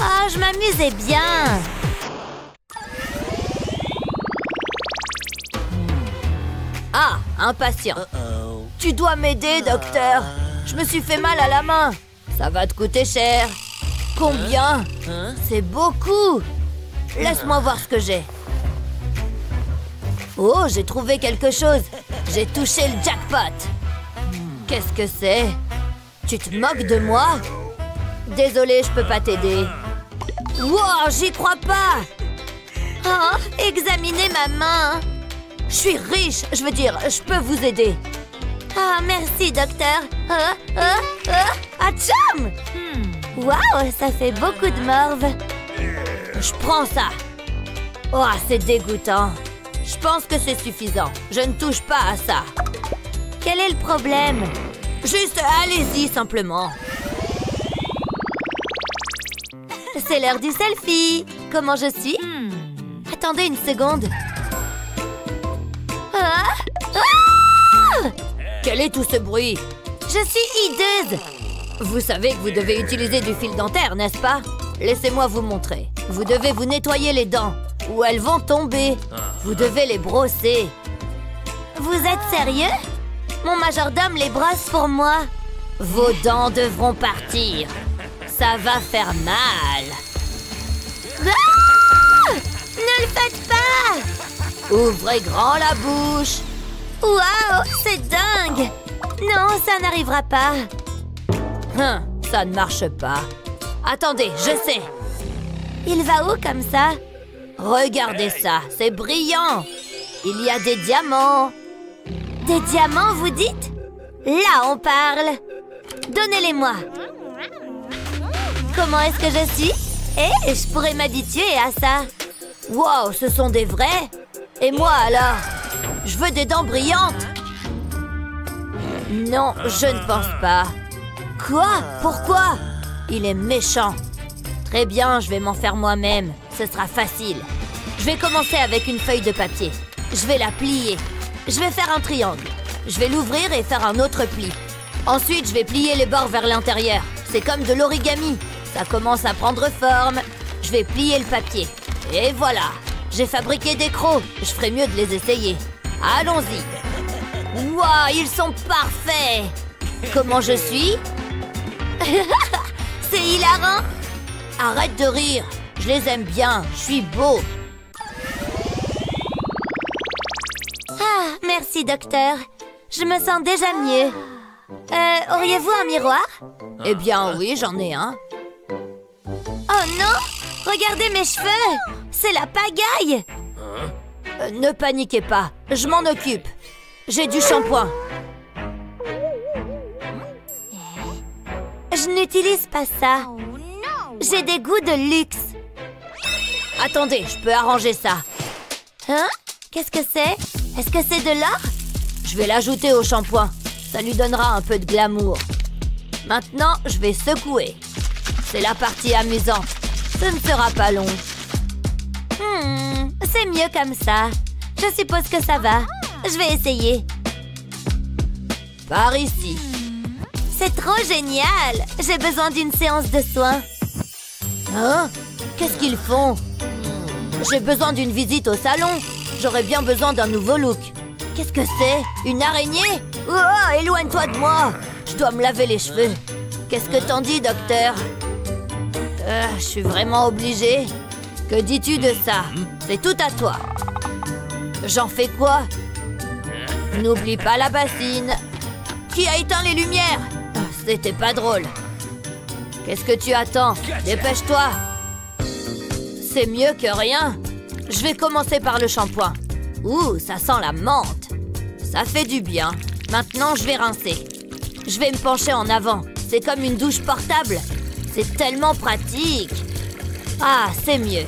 Oh, je m'amusais bien. Ah, un patient. Tu dois m'aider, docteur. Je me suis fait mal à la main. Ça va te coûter cher. Combien? C'est beaucoup. Laisse-moi voir ce que j'ai. Oh, j'ai trouvé quelque chose. J'ai touché le jackpot. Qu'est-ce que c'est? Tu te moques de moi? Désolée, je peux pas t'aider. Wow, j'y crois pas! Oh, examinez ma main! Je suis riche, je veux dire, je peux vous aider. Ah, merci, docteur. Atcham! Waouh, ça fait beaucoup de morve. Je prends ça. Oh, c'est dégoûtant. Je pense que c'est suffisant. Je ne touche pas à ça. Quel est le problème? Juste, allez-y, simplement. C'est l'heure du selfie. Comment je suis? Attendez une seconde. Quel est tout ce bruit? Je suis hideuse. Vous savez que vous devez utiliser du fil dentaire, n'est-ce pas? Laissez-moi vous montrer. Vous devez vous nettoyer les dents, ou elles vont tomber. Vous devez les brosser. Vous êtes sérieux? Mon majordome les brosse pour moi. Vos dents devront partir. Ça va faire mal. Ah! Ne le faites pas! Ouvrez grand la bouche. Waouh, c'est dingue! Non, ça n'arrivera pas. Ça ne marche pas. Attendez, je sais. Il va où comme ça? Regardez ça, c'est brillant. Il y a des diamants. Des diamants, vous dites? Là, on parle. Donnez-les-moi. Comment est-ce que je suis? Eh, je pourrais m'habituer à ça. Wow, ce sont des vrais? Et moi alors? Je veux des dents brillantes. Non, je ne pense pas. Quoi? Pourquoi? Il est méchant. Très bien, je vais m'en faire moi-même. Ce sera facile. Je vais commencer avec une feuille de papier. Je vais la plier. Je vais faire un triangle. Je vais l'ouvrir et faire un autre pli. Ensuite, je vais plier les bords vers l'intérieur. C'est comme de l'origami. Ça commence à prendre forme. Je vais plier le papier. Et voilà. J'ai fabriqué des crocs. Je ferai mieux de les essayer. Allons-y. Waouh, ils sont parfaits. Comment je suis? C'est hilarant. Arrête de rire. Je les aime bien. Je suis beau. Ah, merci, docteur. Je me sens déjà mieux. Auriez-vous un miroir? Eh bien, oui, j'en ai un. Oh non! Regardez mes cheveux! C'est la pagaille! Ne paniquez pas, je m'en occupe. J'ai du shampoing. Je n'utilise pas ça. J'ai des goûts de luxe. Attendez, je peux arranger ça. Hein? Qu'est-ce que c'est? Est-ce que c'est de l'or? Je vais l'ajouter au shampoing. Ça lui donnera un peu de glamour. Maintenant, je vais secouer. C'est la partie amusante. Ce ne sera pas long. C'est mieux comme ça. Je suppose que ça va. Je vais essayer. Par ici. C'est trop génial. J'ai besoin d'une séance de soins. Hein? Qu'est-ce qu'ils font? J'ai besoin d'une visite au salon. J'aurais bien besoin d'un nouveau look. Qu'est-ce que c'est? Une araignée? Oh, éloigne-toi de moi. Je dois me laver les cheveux. Qu'est-ce que t'en dis, docteur? Je suis vraiment obligée. Que dis-tu de ça? C'est tout à toi. J'en fais quoi? N'oublie pas la bassine. Qui a éteint les lumières? C'était pas drôle. Qu'est-ce que tu attends? Dépêche-toi. C'est mieux que rien. Je vais commencer par le shampoing. Ouh, ça sent la menthe. Ça fait du bien. Maintenant, je vais rincer. Je vais me pencher en avant. C'est comme une douche portable. C'est tellement pratique. Ah, c'est mieux.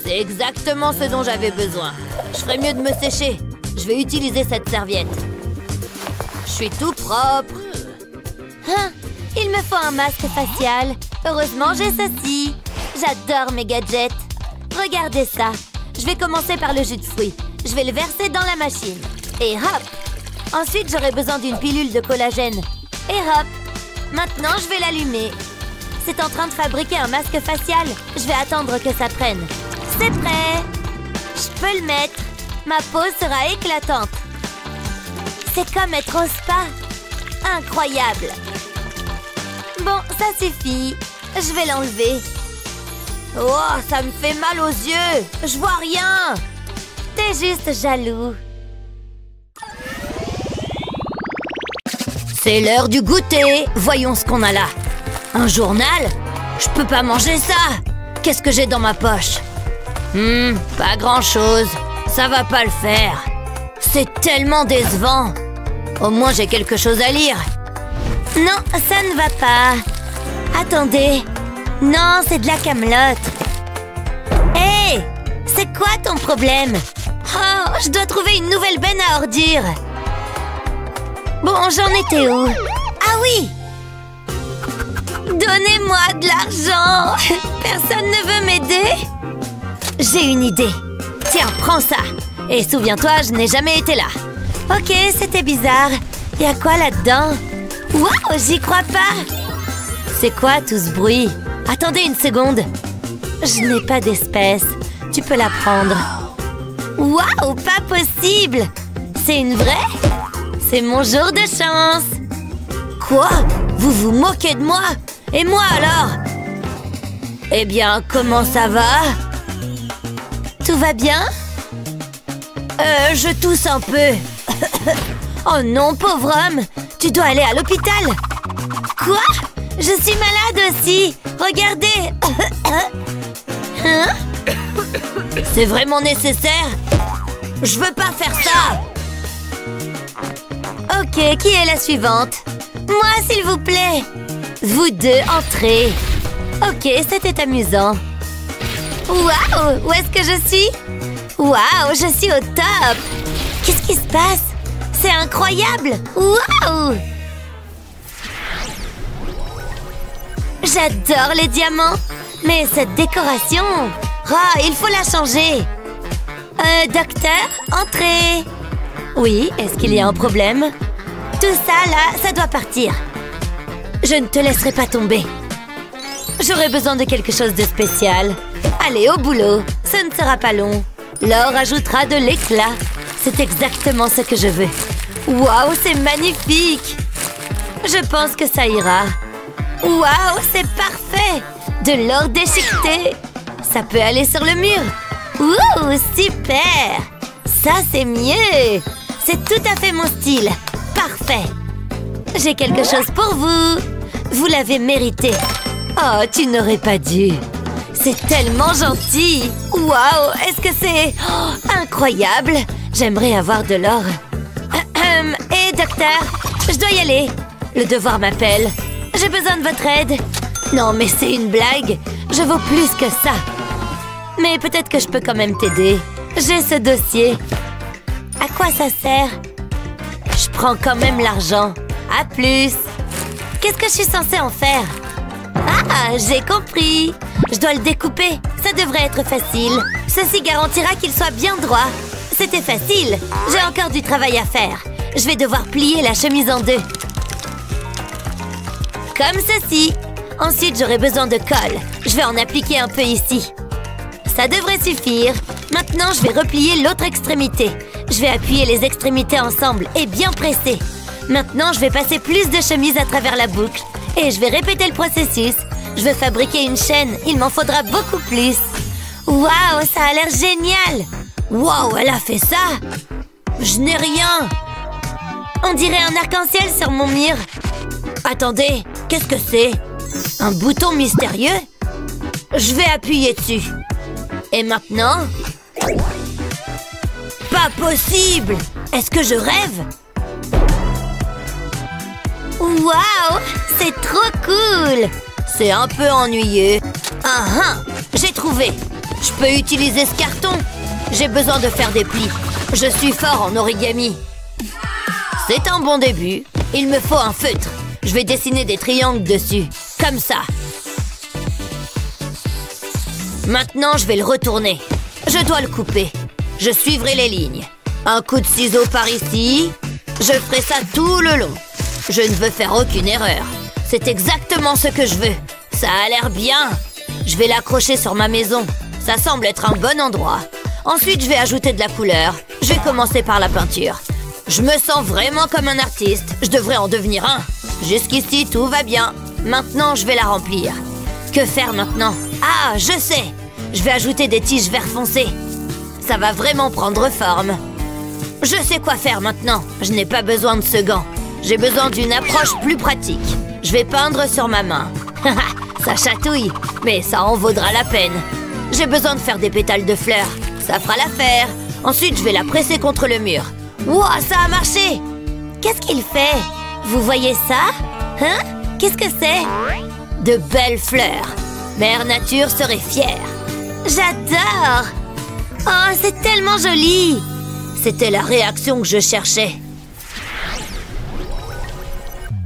C'est exactement ce dont j'avais besoin. Je ferais mieux de me sécher. Je vais utiliser cette serviette. Je suis tout propre. Hein? Il me faut un masque facial. Heureusement, j'ai ceci. J'adore mes gadgets. Regardez ça. Je vais commencer par le jus de fruits. Je vais le verser dans la machine. Et hop! Ensuite, j'aurai besoin d'une pilule de collagène. Et hop! Maintenant, je vais l'allumer. C'est en train de fabriquer un masque facial. Je vais attendre que ça prenne. C'est prêt! Je peux le mettre. Ma peau sera éclatante. C'est comme être au spa. Incroyable! Bon, ça suffit. Je vais l'enlever. Oh, ça me fait mal aux yeux. Je vois rien. T'es juste jaloux. C'est l'heure du goûter. Voyons ce qu'on a là. Un journal? Je peux pas manger ça. Qu'est-ce que j'ai dans ma poche? Pas grand-chose. Ça va pas le faire. C'est tellement décevant. Au moins, j'ai quelque chose à lire. Non, ça ne va pas. Attendez. Non, c'est de la camelote. Hé! C'est quoi ton problème? Oh, je dois trouver une nouvelle benne à ordures. Bon, j'en étais où? Ah oui! Donnez-moi de l'argent! Personne ne veut m'aider? J'ai une idée. Tiens, prends ça. Et souviens-toi, je n'ai jamais été là. Ok, c'était bizarre. Y a quoi là-dedans? Waouh, j'y crois pas! C'est quoi tout ce bruit? Attendez une seconde. Je n'ai pas d'espèce. Tu peux la prendre. Waouh, pas possible! C'est une vraie? C'est mon jour de chance! Quoi? Vous vous moquez de moi? Et moi alors? Eh bien, comment ça va? Tout va bien? Je tousse un peu. Oh non, pauvre homme! Tu dois aller à l'hôpital! Quoi? Je suis malade aussi! Regardez! Hein? C'est vraiment nécessaire? Je veux pas faire ça! Ok, qui est la suivante? Moi, s'il vous plaît! Vous deux, entrez! Ok, c'était amusant. Waouh! Où est-ce que je suis? Waouh, je suis au top! Qu'est-ce qui se passe? C'est incroyable! Waouh! J'adore les diamants! Mais cette décoration... Oh, il faut la changer! Docteur, entrez! Oui, est-ce qu'il y a un problème? Tout ça, là, ça doit partir. Je ne te laisserai pas tomber. J'aurai besoin de quelque chose de spécial. Allez, au boulot. Ce ne sera pas long. L'or ajoutera de l'éclat. C'est exactement ce que je veux. Waouh, c'est magnifique! Je pense que ça ira. Waouh, c'est parfait! De l'or déchiqueté. Ça peut aller sur le mur. Ouh, super! Ça, c'est mieux! C'est tout à fait mon style. Parfait! J'ai quelque chose pour vous. Vous l'avez mérité. Oh, tu n'aurais pas dû. C'est tellement gentil. Waouh, est-ce que c'est... Oh, incroyable! J'aimerais avoir de l'or. Hé, docteur, je dois y aller. Le devoir m'appelle. J'ai besoin de votre aide. Non, mais c'est une blague. Je vaux plus que ça. Mais peut-être que je peux quand même t'aider. J'ai ce dossier. À quoi ça sert? Je prends quand même l'argent. À plus. Qu'est-ce que je suis censée en faire? Ah, j'ai compris. Je dois le découper. Ça devrait être facile. Ceci garantira qu'il soit bien droit. C'était facile. J'ai encore du travail à faire. Je vais devoir plier la chemise en deux. Comme ceci. Ensuite, j'aurai besoin de colle. Je vais en appliquer un peu ici. Ça devrait suffire. Maintenant, je vais replier l'autre extrémité. Je vais appuyer les extrémités ensemble et bien presser. Maintenant, je vais passer plus de chemises à travers la boucle. Et je vais répéter le processus. Je veux fabriquer une chaîne. Il m'en faudra beaucoup plus. Waouh, ça a l'air génial! Waouh, elle a fait ça! Je n'ai rien! On dirait un arc-en-ciel sur mon mur. Attendez, qu'est-ce que c'est? Un bouton mystérieux? Je vais appuyer dessus. Et maintenant? Pas possible! Est-ce que je rêve? Waouh! C'est trop cool! C'est un peu ennuyeux. J'ai trouvé! Je peux utiliser ce carton. J'ai besoin de faire des plis. Je suis fort en origami. C'est un bon début. Il me faut un feutre. Je vais dessiner des triangles dessus. Comme ça. Maintenant, je vais le retourner. Je dois le couper. Je suivrai les lignes. Un coup de ciseau par ici. Je ferai ça tout le long. Je ne veux faire aucune erreur. C'est exactement ce que je veux. Ça a l'air bien. Je vais l'accrocher sur ma maison. Ça semble être un bon endroit. Ensuite, je vais ajouter de la couleur. Je vais commencer par la peinture. Je me sens vraiment comme un artiste. Je devrais en devenir un. Jusqu'ici, tout va bien. Maintenant, je vais la remplir. Que faire maintenant? Ah, je sais. Je vais ajouter des tiges vert foncé. Ça va vraiment prendre forme. Je sais quoi faire maintenant. Je n'ai pas besoin de ce gant. J'ai besoin d'une approche plus pratique. Je vais peindre sur ma main. Ça chatouille, mais ça en vaudra la peine. J'ai besoin de faire des pétales de fleurs. Ça fera l'affaire. Ensuite, je vais la presser contre le mur. Wouah, ça a marché! Qu'est-ce qu'il fait? Vous voyez ça? Hein? Qu'est-ce que c'est? De belles fleurs. Mère Nature serait fière. J'adore! Oh, c'est tellement joli! C'était la réaction que je cherchais.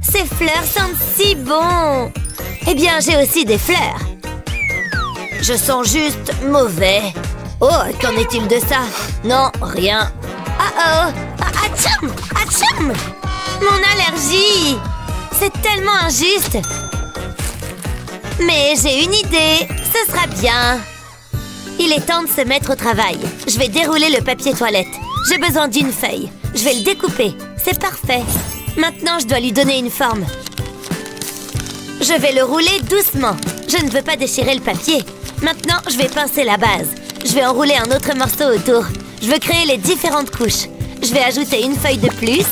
Ces fleurs sentent si bon! Eh bien, j'ai aussi des fleurs. Je sens juste mauvais. Oh, qu'en est-il de ça? Non, rien. Oh! Atchoum! Atchoum! Mon allergie! C'est tellement injuste! Mais j'ai une idée! Ce sera bien! Il est temps de se mettre au travail. Je vais dérouler le papier toilette. J'ai besoin d'une feuille. Je vais le découper. C'est parfait. Maintenant, je dois lui donner une forme. Je vais le rouler doucement. Je ne veux pas déchirer le papier. Maintenant, je vais pincer la base. Je vais enrouler un autre morceau autour. Je veux créer les différentes couches. Je vais ajouter une feuille de plus.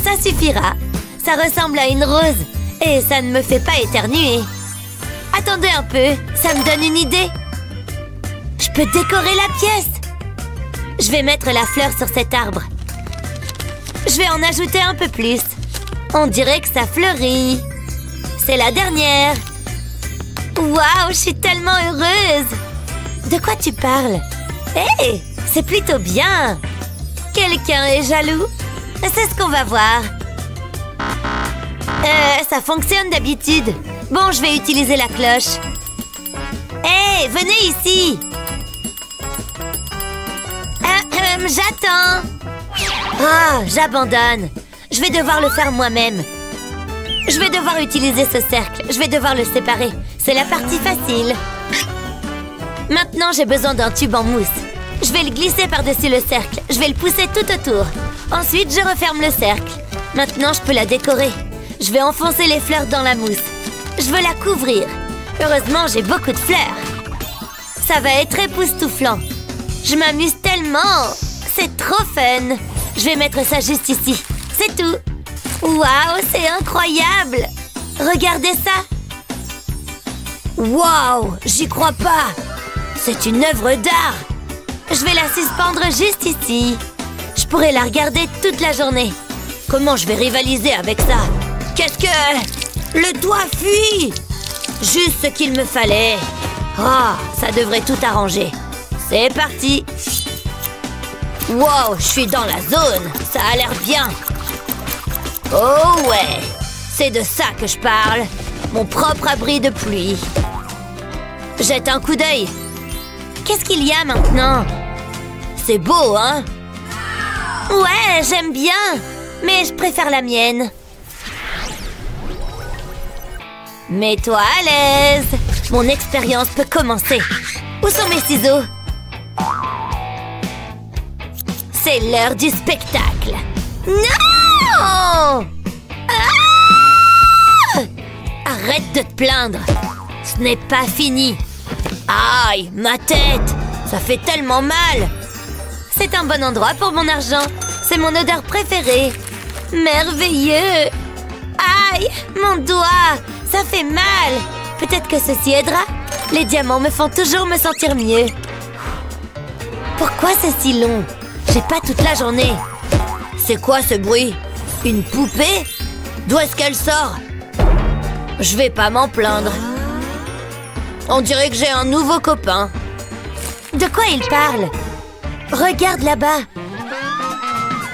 Ça suffira. Ça ressemble à une rose. Et ça ne me fait pas éternuer. Attendez un peu. Ça me donne une idée. Je peux décorer la pièce. Je vais mettre la fleur sur cet arbre. Je vais en ajouter un peu plus. On dirait que ça fleurit. C'est la dernière. Waouh, je suis tellement heureuse. De quoi tu parles? Hé, c'est plutôt bien. Quelqu'un est jaloux? C'est ce qu'on va voir. Ça fonctionne d'habitude. Bon, je vais utiliser la cloche. Hé, venez ici. J'attends. Ah, j'abandonne. Je vais devoir le faire moi-même. Je vais devoir utiliser ce cercle. Je vais devoir le séparer. C'est la partie facile. Maintenant, j'ai besoin d'un tube en mousse. Je vais le glisser par-dessus le cercle. Je vais le pousser tout autour. Ensuite, je referme le cercle. Maintenant, je peux la décorer. Je vais enfoncer les fleurs dans la mousse. Je veux la couvrir. Heureusement, j'ai beaucoup de fleurs. Ça va être époustouflant. Je m'amuse tellement. C'est trop fun. Je vais mettre ça juste ici. C'est tout. Waouh, c'est incroyable. Regardez ça. Waouh, j'y crois pas. C'est une œuvre d'art. Je vais la suspendre juste ici. Je pourrais la regarder toute la journée. Comment je vais rivaliser avec ça? Qu'est-ce que... Le doigt fuit. Juste ce qu'il me fallait. Ah, ça devrait tout arranger. C'est parti. Wow, je suis dans la zone. Ça a l'air bien. Oh ouais, c'est de ça que je parle. Mon propre abri de pluie. Jette un coup d'œil. Qu'est-ce qu'il y a maintenant? C'est beau, hein? Ouais, j'aime bien. Mais je préfère la mienne. Mets-toi à l'aise. Mon expérience peut commencer. Où sont mes ciseaux? C'est l'heure du spectacle. Non! Ah! Arrête de te plaindre. Ce n'est pas fini. Aïe, ma tête. Ça fait tellement mal. C'est un bon endroit pour mon argent. C'est mon odeur préférée. Merveilleux. Aïe, mon doigt. Ça fait mal. Peut-être que ceci aidera. Les diamants me font toujours me sentir mieux. Pourquoi c'est si long? J'ai pas toute la journée. C'est quoi ce bruit? Une poupée? D'où est-ce qu'elle sort? Je vais pas m'en plaindre. On dirait que j'ai un nouveau copain. De quoi il parle? Regarde là-bas.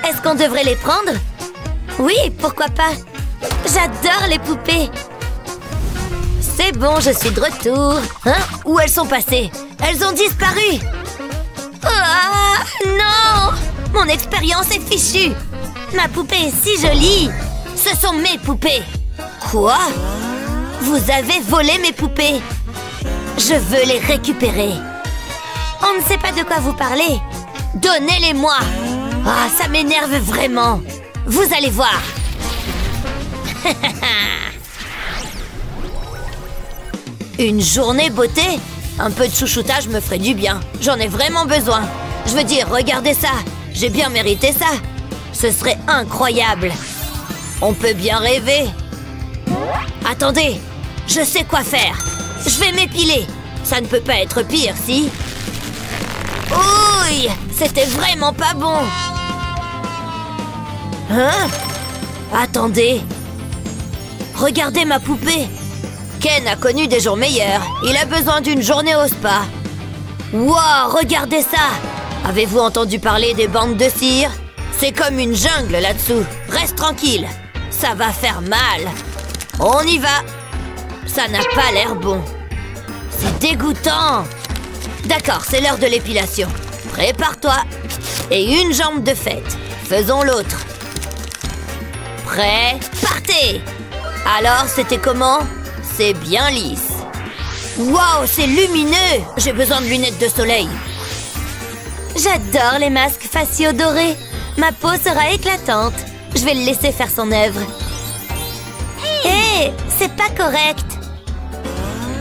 Est-ce qu'on devrait les prendre? Oui, pourquoi pas? J'adore les poupées. C'est bon, je suis de retour. Hein? Où elles sont passées? Elles ont disparu. Ah, non! Mon expérience est fichue. Ma poupée est si jolie. Ce sont mes poupées. Quoi? Vous avez volé mes poupées. Je veux les récupérer. On ne sait pas de quoi vous parlez. Donnez-les-moi. Ah, ça m'énerve vraiment. Vous allez voir. Une journée beauté? Un peu de chouchoutage me ferait du bien. J'en ai vraiment besoin. Je veux dire, regardez ça. J'ai bien mérité ça. Ce serait incroyable. On peut bien rêver. Attendez, je sais quoi faire. Je vais m'épiler. Ça ne peut pas être pire, si? Ouille, c'était vraiment pas bon. Hein? Attendez. Regardez ma poupée. Ken a connu des jours meilleurs. Il a besoin d'une journée au spa. Wow, regardez ça. Avez-vous entendu parler des bandes de cire? C'est comme une jungle là-dessous. Reste tranquille. Ça va faire mal. On y va. Ça n'a pas l'air bon. C'est dégoûtant. D'accord, c'est l'heure de l'épilation. Prépare-toi. Et une jambe de fête. Faisons l'autre. Prêt? Partez! Alors, c'était comment? C'est bien lisse. Waouh, c'est lumineux! J'ai besoin de lunettes de soleil. J'adore les masques faciaux dorés. Ma peau sera éclatante. Je vais le laisser faire son œuvre. Hé, c'est pas correct.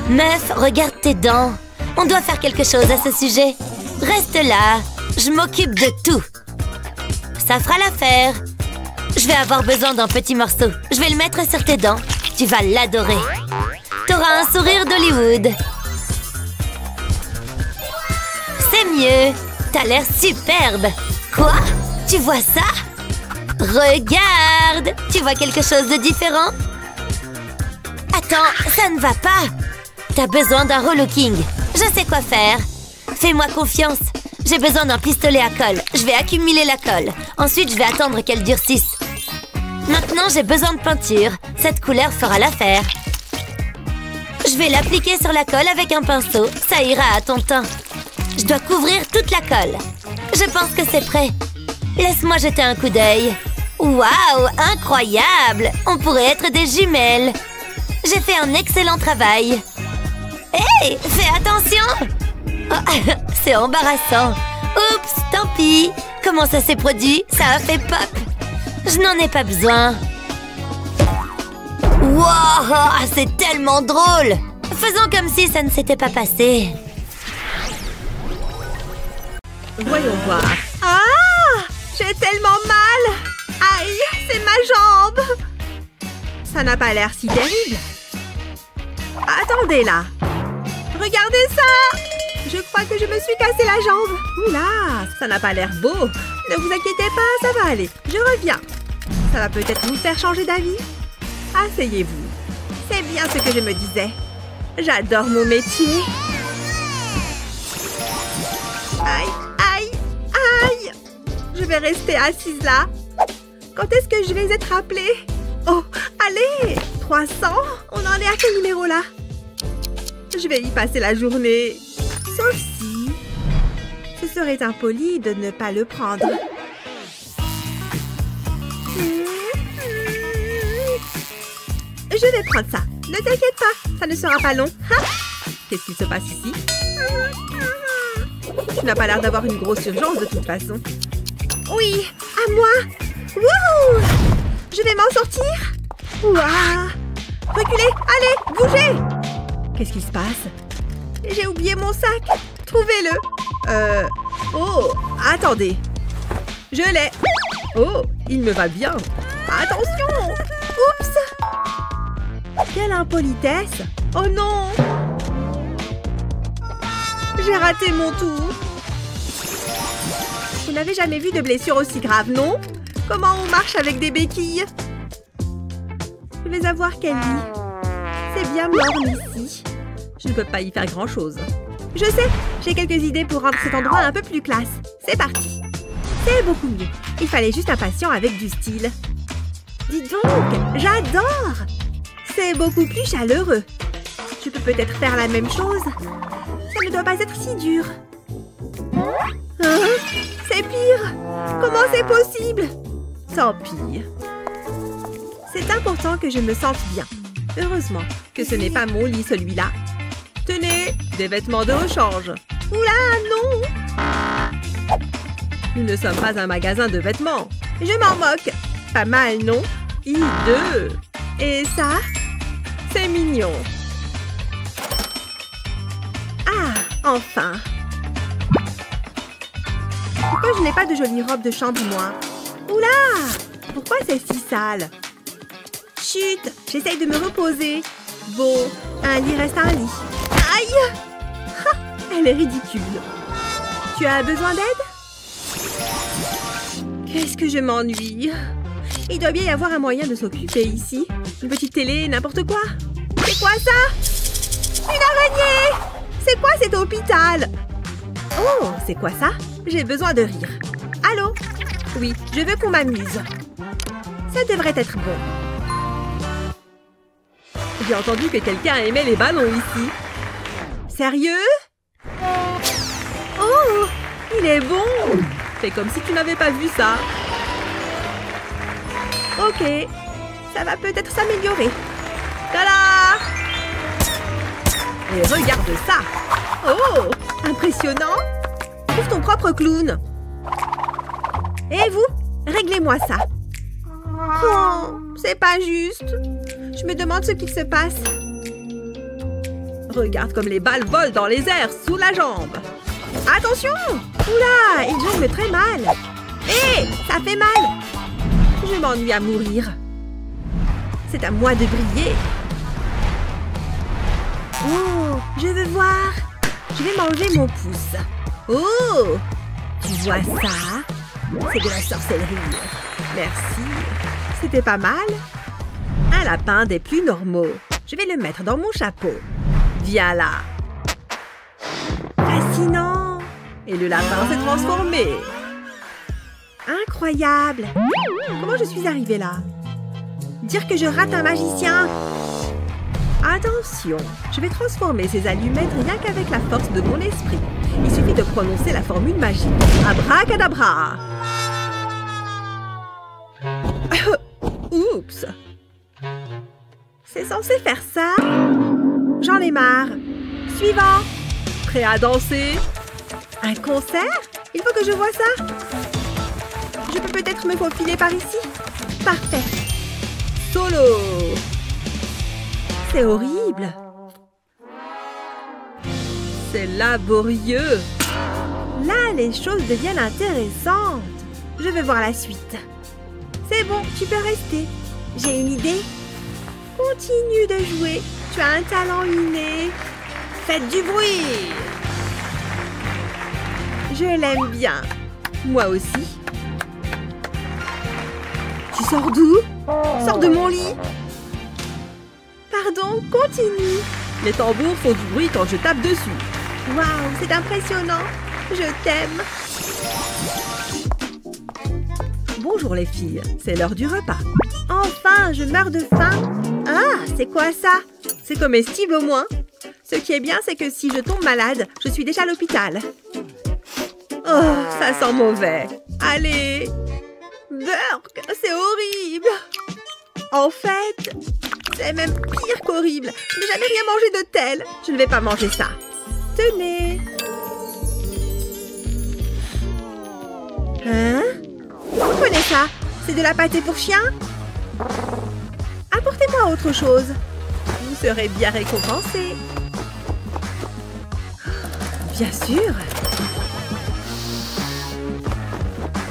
Meuf, regarde tes dents. On doit faire quelque chose à ce sujet. Reste là. Je m'occupe de tout. Ça fera l'affaire. Je vais avoir besoin d'un petit morceau. Je vais le mettre sur tes dents. Tu vas l'adorer. T'auras un sourire d'Hollywood. C'est mieux. T'as l'air superbe. Quoi? Tu vois ça? Regarde! Tu vois quelque chose de différent? Attends, ça ne va pas. T'as besoin d'un relooking. Je sais quoi faire. Fais-moi confiance. J'ai besoin d'un pistolet à colle. Je vais accumuler la colle. Ensuite, je vais attendre qu'elle durcisse. Maintenant, j'ai besoin de peinture. Cette couleur fera l'affaire. Je vais l'appliquer sur la colle avec un pinceau. Ça ira à ton teint. Je dois couvrir toute la colle. Je pense que c'est prêt. Laisse-moi jeter un coup d'œil. Waouh, incroyable! On pourrait être des jumelles. J'ai fait un excellent travail. Hé, fais attention! Oh, c'est embarrassant. Oups, tant pis. Comment ça s'est produit? Ça a fait pop. Je n'en ai pas besoin. Wow, c'est tellement drôle. Faisons comme si ça ne s'était pas passé. Voyons voir. Ah! J'ai tellement mal! Aïe, c'est ma jambe! Ça n'a pas l'air si terrible. Attendez là. Regardez ça! Je crois que je me suis cassé la jambe. Oula, ça n'a pas l'air beau. Ne vous inquiétez pas, ça va aller. Je reviens. Ça va peut-être vous faire changer d'avis. Asseyez-vous. C'est bien ce que je me disais. J'adore mon métier. Aïe, aïe, aïe! Je vais rester assise là. Quand est-ce que je vais être appelée? Oh, allez! 300? On en est à quel numéro là? Je vais y passer la journée. Sauf si... ce serait impoli de ne pas le prendre. Je vais prendre ça. Ne t'inquiète pas, ça ne sera pas long. Qu'est-ce qui se passe ici? Tu n'as pas l'air d'avoir une grosse urgence de toute façon. Oui, à moi. Wouhou! Je vais m'en sortir. Ouah! Reculez, allez, bougez! Qu'est-ce qui se passe? J'ai oublié mon sac. Trouvez-le. Oh, attendez. Je l'ai. Oh, il me va bien. Attention! Oups! Quelle impolitesse! Oh non! J'ai raté mon tour. Vous n'avez jamais vu de blessure aussi grave, non? Comment on marche avec des béquilles? Je vais avoir Kelly. C'est bien mort ici. Je ne peux pas y faire grand-chose. Je sais, j'ai quelques idées pour rendre cet endroit un peu plus classe. C'est parti. C'est beaucoup mieux. Il fallait juste un patient avec du style. Dites donc, j'adore! C'est beaucoup plus chaleureux. Je peux peut-être faire la même chose. Ça ne doit pas être si dur. Hein? C'est pire. Comment c'est possible? Tant pis. C'est important que je me sente bien. Heureusement que ce n'est pas mon lit, celui-là. Tenez, des vêtements de rechange. Oula, non! Nous ne sommes pas un magasin de vêtements. Je m'en moque. Pas mal, non? Hideux. Et ça? C'est mignon. Ah, enfin. Pourquoi je n'ai pas de jolie robe de chambre, moi? Oula! Pourquoi c'est si sale? Chut, j'essaye de me reposer. Bon, un lit reste un lit. Aïe! Ah, elle est ridicule. Tu as besoin d'aide? Qu'est-ce que je m'ennuie. Il doit bien y avoir un moyen de s'occuper ici. Une petite télé, n'importe quoi. C'est quoi ça? Une araignée! C'est quoi cet hôpital? Oh, c'est quoi ça? J'ai besoin de rire. Allô? Oui, je veux qu'on m'amuse. Ça devrait être bon. J'ai entendu que quelqu'un aimait les ballons ici. Sérieux? Oh, il est bon! Fais comme si tu n'avais pas vu ça. Ok, ça va peut-être s'améliorer. Tada! Et regarde ça! Oh, impressionnant! Trouve ton propre clown. Et vous, réglez-moi ça. Oh, c'est pas juste. Je me demande ce qu'il se passe. Regarde comme les balles volent dans les airs sous la jambe. Attention! Oula, il jongle très mal. Hé, ça fait mal. Je m'ennuie à mourir. C'est à moi de briller. Oh, je veux voir. Je vais manger mon pouce. Oh, tu vois ça? C'est de la sorcellerie. Merci. C'était pas mal. Un lapin des plus normaux. Je vais le mettre dans mon chapeau. Viens là. Fascinant. Et le lapin s'est transformé. Incroyable. Comment je suis arrivée là? Dire que je rate un magicien. Attention, je vais transformer ces allumettes rien qu'avec la force de mon esprit. Il suffit de prononcer la formule magique. Abracadabra. Oups. C'est censé faire ça? J'en ai marre. Suivant. Prêt à danser? Un concert? Il faut que je voie ça. Je peux peut-être me faufiler par ici? Parfait. Solo. C'est horrible. C'est laborieux. Là, les choses deviennent intéressantes. Je veux voir la suite. C'est bon, tu peux rester. J'ai une idée. Continue de jouer. Tu as un talent inné. Faites du bruit. Je l'aime bien. Moi aussi. Tu sors d'où? Sors de mon lit. Pardon, continue. Les tambours font du bruit quand je tape dessus. Waouh, c'est impressionnant. Je t'aime. Bonjour les filles, c'est l'heure du repas. Enfin, je meurs de faim. Ah, c'est quoi ça? C'est comestible au moins. Ce qui est bien, c'est que si je tombe malade, je suis déjà à l'hôpital. Oh, ça sent mauvais. Allez. Burk, c'est horrible. En fait, c'est même pire qu'horrible. Je n'ai jamais rien mangé de tel. Je ne vais pas manger ça. Tenez. Hein? Vous prenez ça? C'est de la pâtée pour chien? Apportez-moi autre chose. Vous serez bien récompensé. Bien sûr.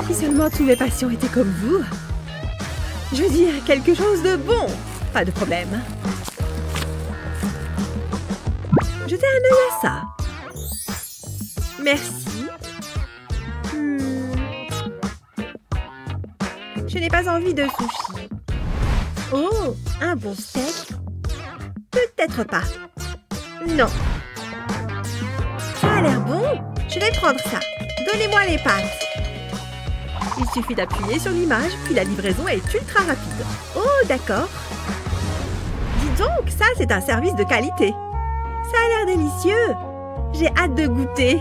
Si seulement tous mes patients étaient comme vous. Je veux dire, quelque chose de bon. Pas de problème. Jetez un œil à ça. Merci. Je n'ai pas envie de sushi. Oh, un bon steak? Peut-être pas. Non. Ça a l'air bon. Je vais prendre ça. Donnez-moi les pâtes. Il suffit d'appuyer sur l'image, puis la livraison est ultra rapide. Oh, d'accord. Dis donc, ça, c'est un service de qualité. Ça a l'air délicieux. J'ai hâte de goûter.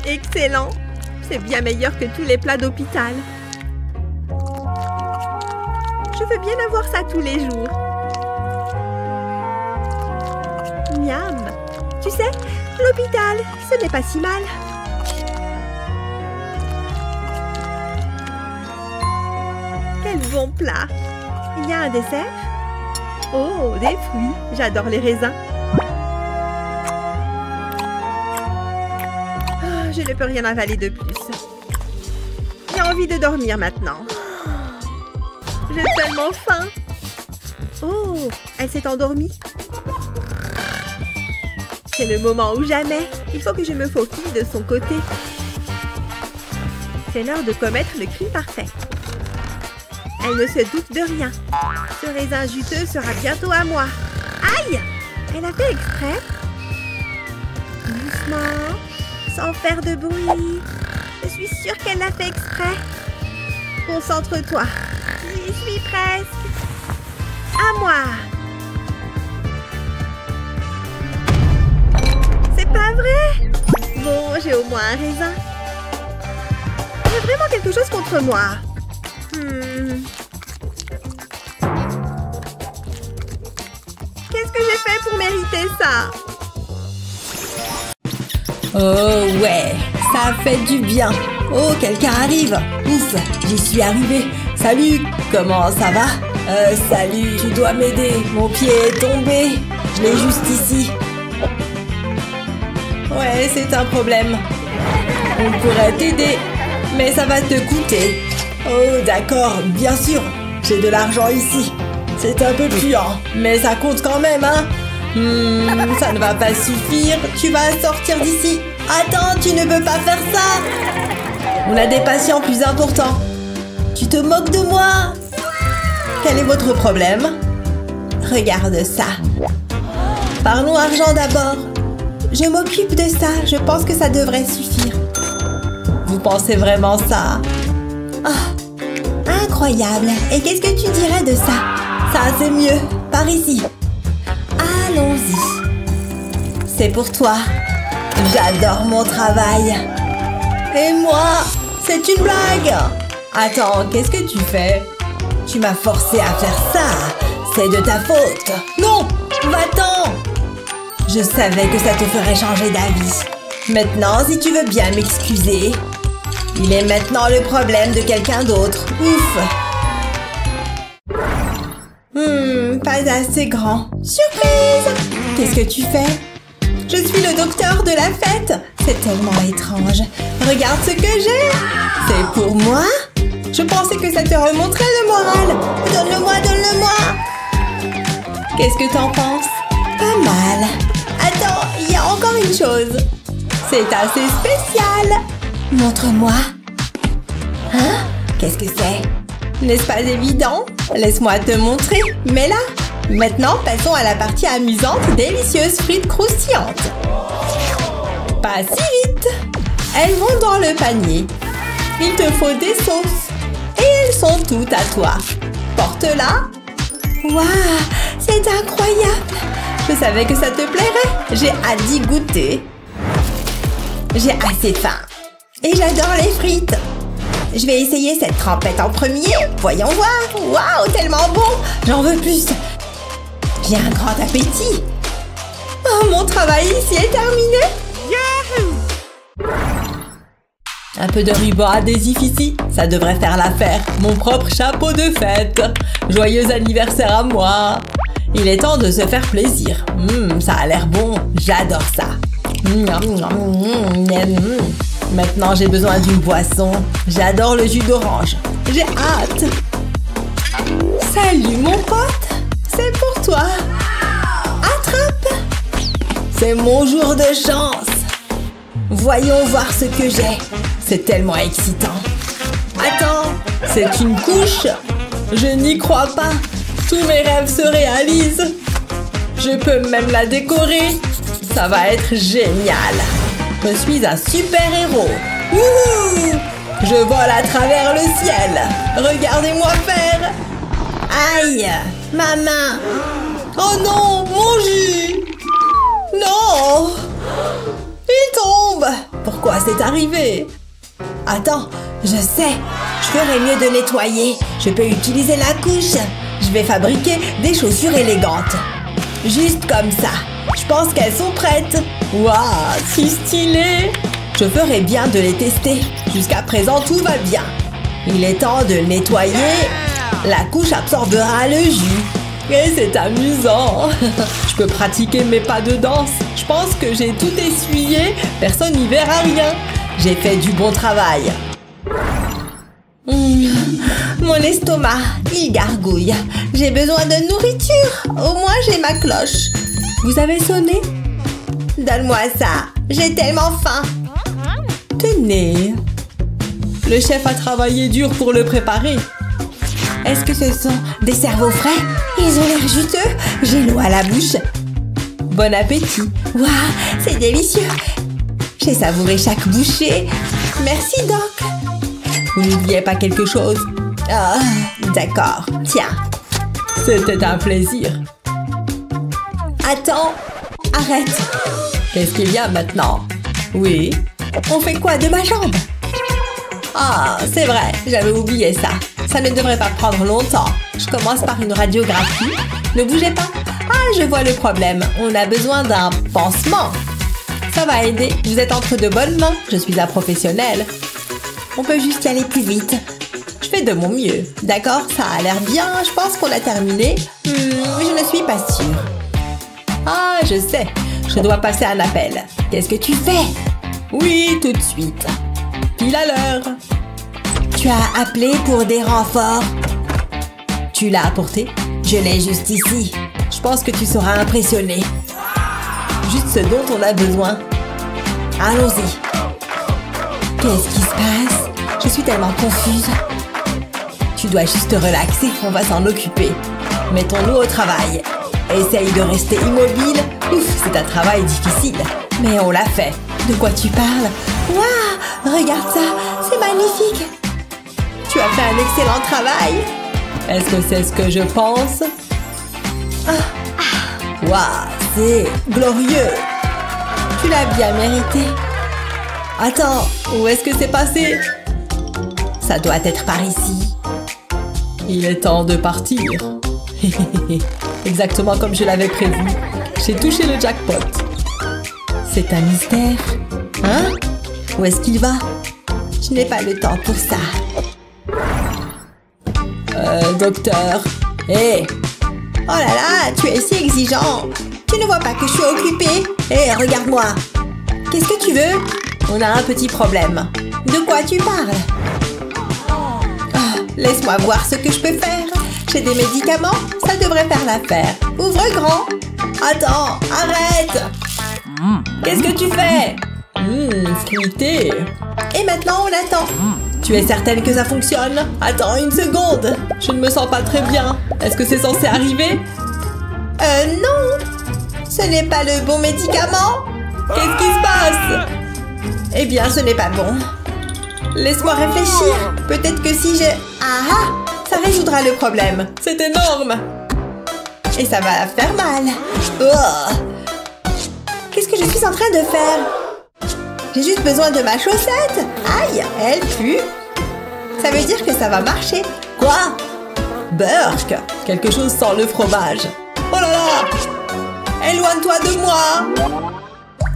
Excellent. C'est bien meilleur que tous les plats d'hôpital. Je veux bien avoir ça tous les jours. Miam. Tu sais, l'hôpital, ce n'est pas si mal. Quel bon plat. Il y a un dessert? Oh, des fruits. J'adore les raisins. Je ne peux rien avaler de plus. envie de dormir maintenant. J'ai tellement faim. Oh, elle s'est endormie. C'est le moment ou jamais. Il faut que je me faufile de son côté. C'est l'heure de commettre le crime parfait. Elle ne se doute de rien. Ce raisin juteux sera bientôt à moi. Aïe! Elle a fait exprès. Doucement, sans faire de bruit. Je suis sûre qu'elle l'a fait exprès. Concentre-toi. J'y suis presque. À moi. C'est pas vrai? Bon, j'ai au moins un raisin. Il y a vraiment quelque chose contre moi. Qu'est-ce que j'ai fait pour mériter ça? Oh ouais, ça fait du bien. Oh, quelqu'un arrive. Ouf, j'y suis arrivée. Salut, comment ça va? Salut, tu dois m'aider. Mon pied est tombé. Je l'ai juste ici. Ouais, c'est un problème. On pourrait t'aider, mais ça va te coûter. Oh, d'accord, bien sûr. J'ai de l'argent ici. C'est un peu puant, mais ça compte quand même, hein? Ça ne va pas suffire. Tu vas sortir d'ici. Attends, tu ne peux pas faire ça. On a des patients plus importants. Tu te moques de moi? Quel est votre problème? Regarde ça. Parlons argent d'abord. Je m'occupe de ça. Je pense que ça devrait suffire. Vous pensez vraiment ça? Oh, incroyable. Et qu'est-ce que tu dirais de ça? Ça, c'est mieux. Par ici. Allons-y. C'est pour toi. J'adore mon travail. Et moi, c'est une blague. Attends, qu'est-ce que tu fais? Tu m'as forcé à faire ça. C'est de ta faute. Non, va-t'en. Je savais que ça te ferait changer d'avis. Maintenant, si tu veux bien m'excuser. Il est maintenant le problème de quelqu'un d'autre. Ouf. Pas assez grand. Surprise! Qu'est-ce que tu fais? Je suis le docteur de la fête. C'est tellement étrange. Regarde ce que j'ai. C'est pour moi? Je pensais que ça te remonterait le moral. Donne-le-moi, donne-le-moi. Qu'est-ce que t'en penses? Pas mal. Attends, il y a encore une chose. C'est assez spécial. Montre-moi. Hein? Qu'est-ce que c'est? N'est-ce pas évident? Laisse-moi te montrer. Mais là, maintenant, passons à la partie amusante, délicieuses frites croustillantes. Pas si vite. Elles vont dans le panier. Il te faut des sauces. Et elles sont toutes à toi. Porte-la. Waouh, c'est incroyable. Je savais que ça te plairait. J'ai hâte d'y goûter. J'ai assez faim. Et j'adore les frites. Je vais essayer cette trempette en premier. Voyons voir. Waouh, tellement bon. J'en veux plus. J'ai un grand appétit. Oh, mon travail ici est terminé. Yahoo! Un peu de ruban adhésif ici. Ça devrait faire l'affaire. Mon propre chapeau de fête. Joyeux anniversaire à moi. Il est temps de se faire plaisir. Ça a l'air bon. J'adore ça. Maintenant, j'ai besoin d'une boisson. J'adore le jus d'orange. J'ai hâte. Salut, mon pote. C'est pour toi. Attrape. C'est mon jour de chance. Voyons voir ce que j'ai. C'est tellement excitant. Attends, c'est une couche? Je n'y crois pas. Tous mes rêves se réalisent. Je peux même la décorer. Ça va être génial. Je suis un super-héros. Wouhou! Je vole à travers le ciel. Regardez-moi faire. Aïe! Ma main! Oh non! Mon jus! Non! Il tombe! Pourquoi c'est arrivé? Attends, je sais. Je ferais mieux de nettoyer. Je peux utiliser la couche. Je vais fabriquer des chaussures élégantes. Juste comme ça. Je pense qu'elles sont prêtes. Waouh, si stylé! Je ferais bien de les tester. Jusqu'à présent, tout va bien. Il est temps de nettoyer. La couche absorbera le jus. Et c'est amusant. Je peux pratiquer mes pas de danse. Je pense que j'ai tout essuyé. Personne n'y verra rien. J'ai fait du bon travail. Mon estomac, il gargouille. J'ai besoin de nourriture. Au moins, j'ai ma cloche. Vous avez sonné? Donne-moi ça. J'ai tellement faim. Tenez. Le chef a travaillé dur pour le préparer. Est-ce que ce sont des cerveaux frais? Ils ont l'air juteux. J'ai l'eau à la bouche. Bon appétit. Waouh, c'est délicieux. J'ai savouré chaque bouchée. Merci, Doc. Vous n'oubliez pas quelque chose? Ah, d'accord. Tiens. C'était un plaisir. Attends. Arrête. Qu'est-ce qu'il y a maintenant? Oui. On fait quoi de ma jambe? Ah, c'est vrai. J'avais oublié ça. Ça ne devrait pas prendre longtemps. Je commence par une radiographie. Ne bougez pas. Ah, je vois le problème. On a besoin d'un pansement. Ça va aider. Vous êtes entre de bonnes mains. Je suis la professionnelle. On peut juste y aller plus vite. Je fais de mon mieux. D'accord, ça a l'air bien. Je pense qu'on a terminé. Je ne suis pas sûre. Ah, je sais. Je dois passer un appel. Qu'est-ce que tu fais? Oui, tout de suite. Pile à l'heure. Tu as appelé pour des renforts? Tu l'as apporté? Je l'ai juste ici. Je pense que tu seras impressionné. Juste ce dont on a besoin. Allons-y. Qu'est-ce qui se passe? Je suis tellement confuse. Tu dois juste te relaxer, on va s'en occuper. Mettons-nous au travail. Essaye de rester immobile. Ouf, c'est un travail difficile. Mais on l'a fait. De quoi tu parles? Waouh, regarde ça, c'est magnifique. Tu as fait un excellent travail. Est-ce que c'est ce que je pense? Waouh, c'est glorieux. Tu l'as bien mérité. Attends, où est-ce que c'est passé? Ça doit être par ici. Il est temps de partir. Exactement comme je l'avais prévu. J'ai touché le jackpot. C'est un mystère. Hein? Où est-ce qu'il va? Je n'ai pas le temps pour ça. Docteur. Hé! Oh là là, tu es si exigeant. Tu ne vois pas que je suis occupée? Hé, regarde-moi. Qu'est-ce que tu veux? On a un petit problème. De quoi tu parles? Laisse-moi voir ce que je peux faire. J'ai des médicaments, ça devrait faire l'affaire. Ouvre grand. Attends, arrête. Qu'est-ce que tu fais? Fruité. Et maintenant, on attend. Tu es certaine que ça fonctionne? Attends une seconde. Je ne me sens pas très bien. Est-ce que c'est censé arriver? Non. Ce n'est pas le bon médicament. Qu'est-ce qui se passe? Eh bien, ce n'est pas bon. Laisse-moi réfléchir. Peut-être que si je... Ah, ça résoudra le problème. C'est énorme. Et ça va faire mal. Oh. Qu'est-ce que je suis en train de faire? J'ai juste besoin de ma chaussette. Aïe, elle pue. Ça veut dire que ça va marcher. Quoi? Burk, quelque chose sans le fromage. Oh là là! Éloigne-toi de moi.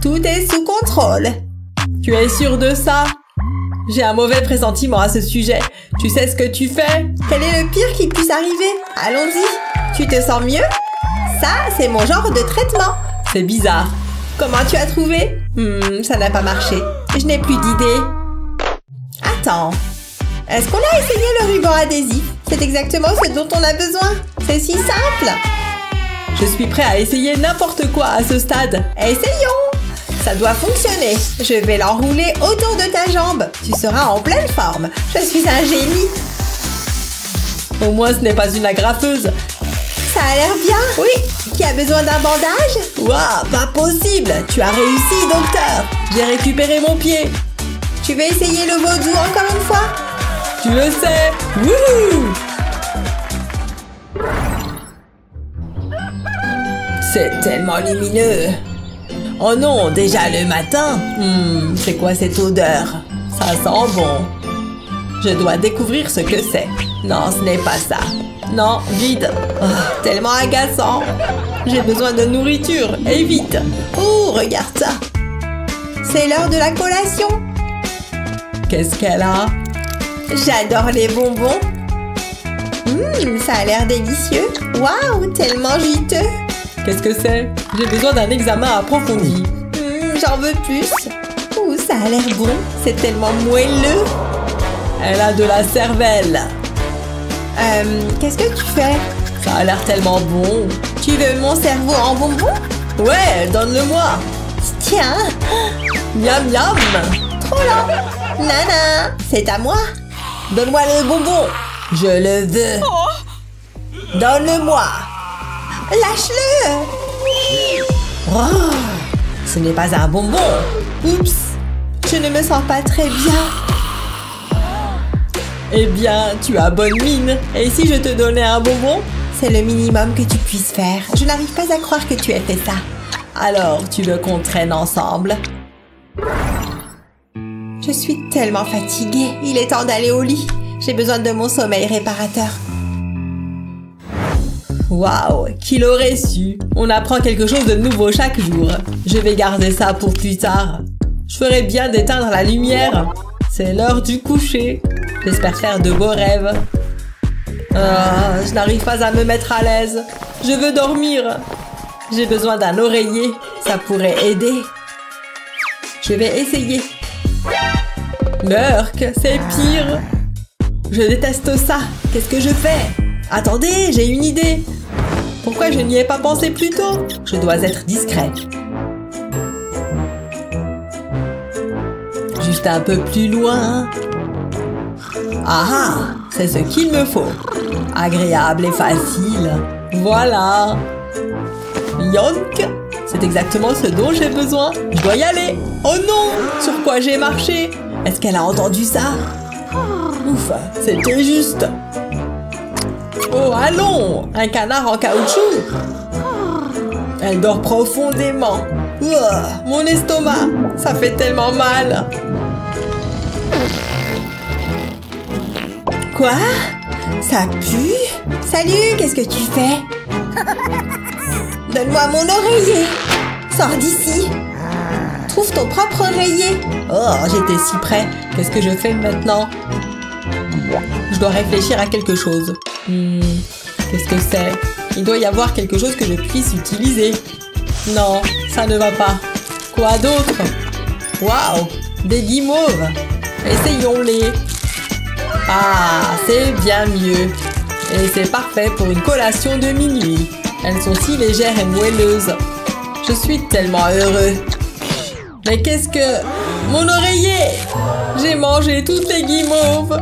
Tout est sous contrôle. Tu es sûre de ça? J'ai un mauvais pressentiment à ce sujet. Tu sais ce que tu fais? Quel est le pire qui puisse arriver? Allons-y. Tu te sens mieux? Ça, c'est mon genre de traitement. C'est bizarre. Comment tu as trouvé? Ça n'a pas marché. Je n'ai plus d'idée. Attends. Est-ce qu'on a essayé le ruban adhésif? C'est exactement ce dont on a besoin. C'est si simple. Je suis prêt à essayer n'importe quoi à ce stade. Essayons. Ça doit fonctionner. Je vais l'enrouler autour de ta jambe. Tu seras en pleine forme. Je suis un génie. Au moins, ce n'est pas une agrafeuse. Ça a l'air bien. Oui. Qui a besoin d'un bandage? Waouh, pas possible. Tu as réussi, docteur. J'ai récupéré mon pied. Tu veux essayer le vaudou encore une fois? Tu le sais. Wouhou! C'est tellement lumineux. Oh non, déjà le matin? C'est quoi cette odeur? Ça sent bon. Je dois découvrir ce que c'est. Non, ce n'est pas ça. Non, vide. Oh, tellement agaçant. J'ai besoin de nourriture, et vite. Oh, regarde ça. C'est l'heure de la collation. Qu'est-ce qu'elle a? J'adore les bonbons. Ça a l'air délicieux. Waouh, tellement juteux. Qu'est-ce que c'est? J'ai besoin d'un examen approfondi. J'en veux plus. Ouh, ça a l'air bon. C'est tellement moelleux. Elle a de la cervelle. Qu'est-ce que tu fais? Ça a l'air tellement bon. Tu veux mon cerveau en bonbon? Ouais, donne-le-moi. Tiens. Miam miam. Trop lent. Nana, c'est à moi. Donne-moi le bonbon. Je le veux. Donne-le-moi. Lâche-le. Oh, ce n'est pas un bonbon. Oups. Je ne me sens pas très bien. Eh bien, tu as bonne mine. Et si je te donnais un bonbon? C'est le minimum que tu puisses faire. Je n'arrive pas à croire que tu aies fait ça. Alors, tu veux qu'on traîne ensemble? Je suis tellement fatiguée. Il est temps d'aller au lit. J'ai besoin de mon sommeil réparateur. Waouh, qui l'aurait su? On apprend quelque chose de nouveau chaque jour. Je vais garder ça pour plus tard. Je ferais bien d'éteindre la lumière. C'est l'heure du coucher. J'espère faire de beaux rêves. Je n'arrive pas à me mettre à l'aise. Je veux dormir. J'ai besoin d'un oreiller. Ça pourrait aider. Je vais essayer. Murk, c'est pire. Je déteste ça. Qu'est-ce que je fais? Attendez, j'ai une idée. Pourquoi je n'y ai pas pensé plus tôt? Je dois être discrète. Juste un peu plus loin. Ah, c'est ce qu'il me faut. Agréable et facile. Voilà. Yonk, c'est exactement ce dont j'ai besoin. Je dois y aller. Oh non, sur quoi j'ai marché? Est-ce qu'elle a entendu ça? Ouf, c'était juste. Oh, allons, un canard en caoutchouc. Elle dort profondément. Mon estomac, ça fait tellement mal. Quoi? Ça pue? Salut, qu'est-ce que tu fais? Donne-moi mon oreiller. Sors d'ici. Trouve ton propre oreiller. Oh, j'étais si près. Qu'est-ce que je fais maintenant? Je dois réfléchir à quelque chose. Qu'est-ce que c'est? Il doit y avoir quelque chose que je puisse utiliser. Non, ça ne va pas. Quoi d'autre? Waouh, des guimauves. Essayons-les. Ah, c'est bien mieux. Et c'est parfait pour une collation de minuit. Elles sont si légères et moelleuses. Je suis tellement heureux. Mais qu'est-ce que... Mon oreiller! J'ai mangé toutes les guimauves.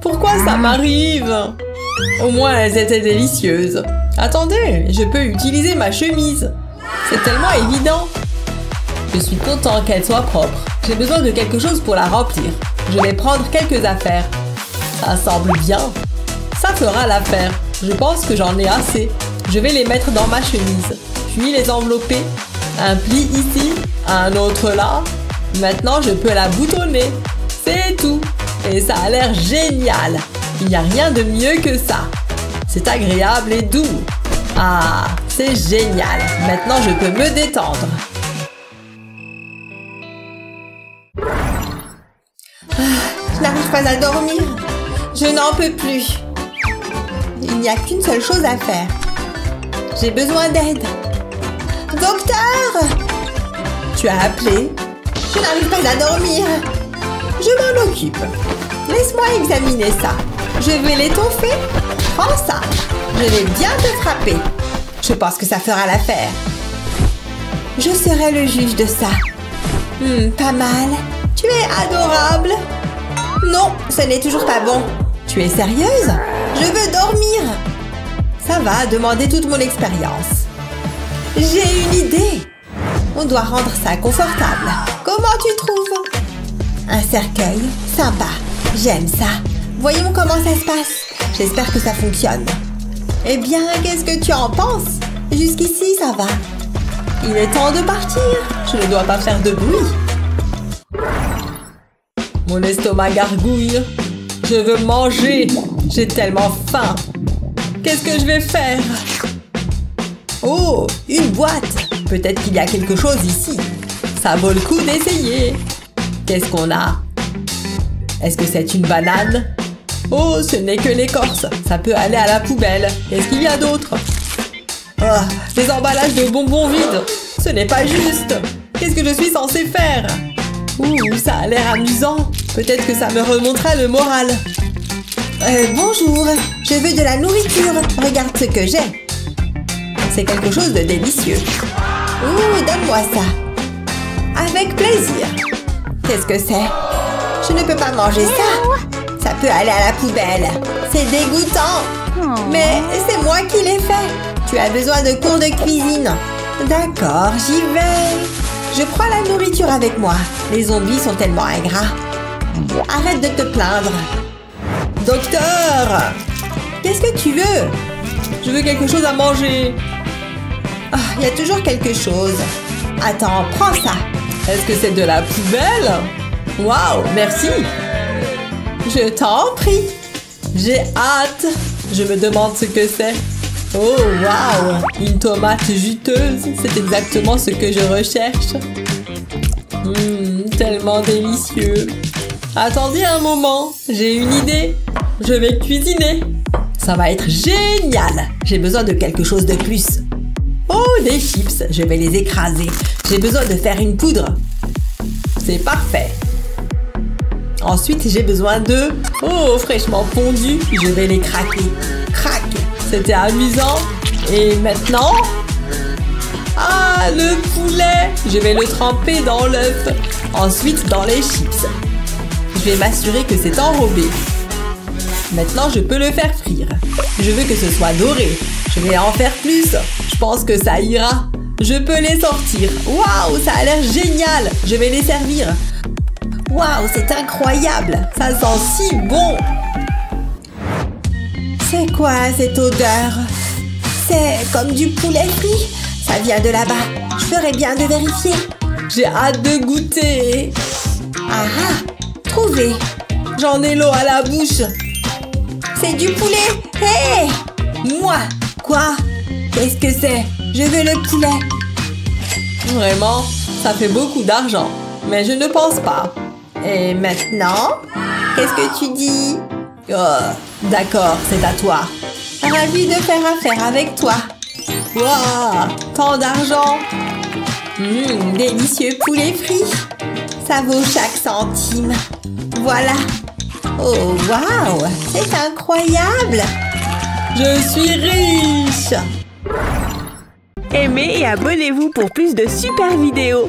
Pourquoi ça m'arrive? Au moins, elles étaient délicieuses. Attendez, je peux utiliser ma chemise. C'est tellement évident. Je suis content qu'elle soit propre. J'ai besoin de quelque chose pour la remplir. Je vais prendre quelques affaires. Ça semble bien. Ça fera l'affaire. Je pense que j'en ai assez. Je vais les mettre dans ma chemise. Puis les envelopper. Un pli ici, un autre là. Maintenant, je peux la boutonner. C'est tout. Et ça a l'air génial. Il n'y a rien de mieux que ça. C'est agréable et doux. Ah, c'est génial. Maintenant, je peux me détendre. Je n'arrive pas à dormir. Je n'en peux plus. Il n'y a qu'une seule chose à faire. J'ai besoin d'aide. Docteur! Tu as appelé? Je n'arrive pas à dormir. Je m'en occupe. Laisse-moi examiner ça. Je vais l'étoffer. Prends ça. Je vais bien te frapper. Je pense que ça fera l'affaire. Je serai le juge de ça. Pas mal. Tu es adorable. Non, ce n'est toujours pas bon. Tu es sérieuse? Je veux dormir. Ça va demander toute mon expérience. J'ai une idée. On doit rendre ça confortable. Comment tu trouves? Un cercueil? Sympa. J'aime ça. Voyons comment ça se passe. J'espère que ça fonctionne. Eh bien, qu'est-ce que tu en penses? Jusqu'ici, ça va. Il est temps de partir. Je ne dois pas faire de bruit. Mon estomac gargouille. Je veux manger. J'ai tellement faim. Qu'est-ce que je vais faire? Oh, une boîte. Peut-être qu'il y a quelque chose ici. Ça vaut le coup d'essayer. Qu'est-ce qu'on a? Est-ce que c'est une banane? Oh, ce n'est que l'écorce. Ça peut aller à la poubelle. Qu'est-ce qu'il y a d'autre? Oh, des emballages de bonbons vides. Ce n'est pas juste. Qu'est-ce que je suis censée faire? Ouh, ça a l'air amusant. Peut-être que ça me remontera le moral. Bonjour, je veux de la nourriture. Regarde ce que j'ai. C'est quelque chose de délicieux. Ouh, donne-moi ça. Avec plaisir. Qu'est-ce que c'est? Je ne peux pas manger ça. Ça peut aller à la poubelle. C'est dégoûtant. Mais c'est moi qui l'ai fait. Tu as besoin de cours de cuisine. D'accord, j'y vais. Je prends la nourriture avec moi. Les zombies sont tellement ingrats. Arrête de te plaindre. Docteur! Qu'est-ce que tu veux? Je veux quelque chose à manger. Ah, il y a toujours quelque chose. Attends, prends ça. Est-ce que c'est de la poubelle? Waouh, merci. Je t'en prie. J'ai hâte. Je me demande ce que c'est. Oh, waouh! Une tomate juteuse. C'est exactement ce que je recherche. Tellement délicieux. Attendez un moment. J'ai une idée. Je vais cuisiner. Ça va être génial. J'ai besoin de quelque chose de plus. Oh, des chips. Je vais les écraser. J'ai besoin de faire une poudre. C'est parfait. Ensuite, j'ai besoin de... Oh, fraîchement fondu. Je vais les craquer. Crac. C'était amusant. Et maintenant... Ah, le poulet. Je vais le tremper dans l'œuf. Ensuite, dans les chips. Je vais m'assurer que c'est enrobé. Maintenant, je peux le faire frire. Je veux que ce soit doré. Je vais en faire plus. Je pense que ça ira. Je peux les sortir. Waouh, ça a l'air génial. Je vais les servir. Waouh, c'est incroyable. Ça sent si bon. C'est quoi cette odeur? C'est comme du poulet frit. Ça vient de là-bas. Je ferais bien de vérifier. J'ai hâte de goûter. Ah ah, trouvé. J'en ai l'eau à la bouche. C'est du poulet. Hé! Moi? Quoi? Qu'est-ce que c'est? Je veux le poulet. Vraiment, ça fait beaucoup d'argent. Mais je ne pense pas. Et maintenant? Qu'est-ce que tu dis? Oh, d'accord, c'est à toi. Ravi de faire affaire avec toi. Waouh, tant d'argent. Délicieux poulet frit. Ça vaut chaque centime. Voilà. Oh, waouh, c'est incroyable. Je suis riche. Aimez et abonnez-vous pour plus de super vidéos.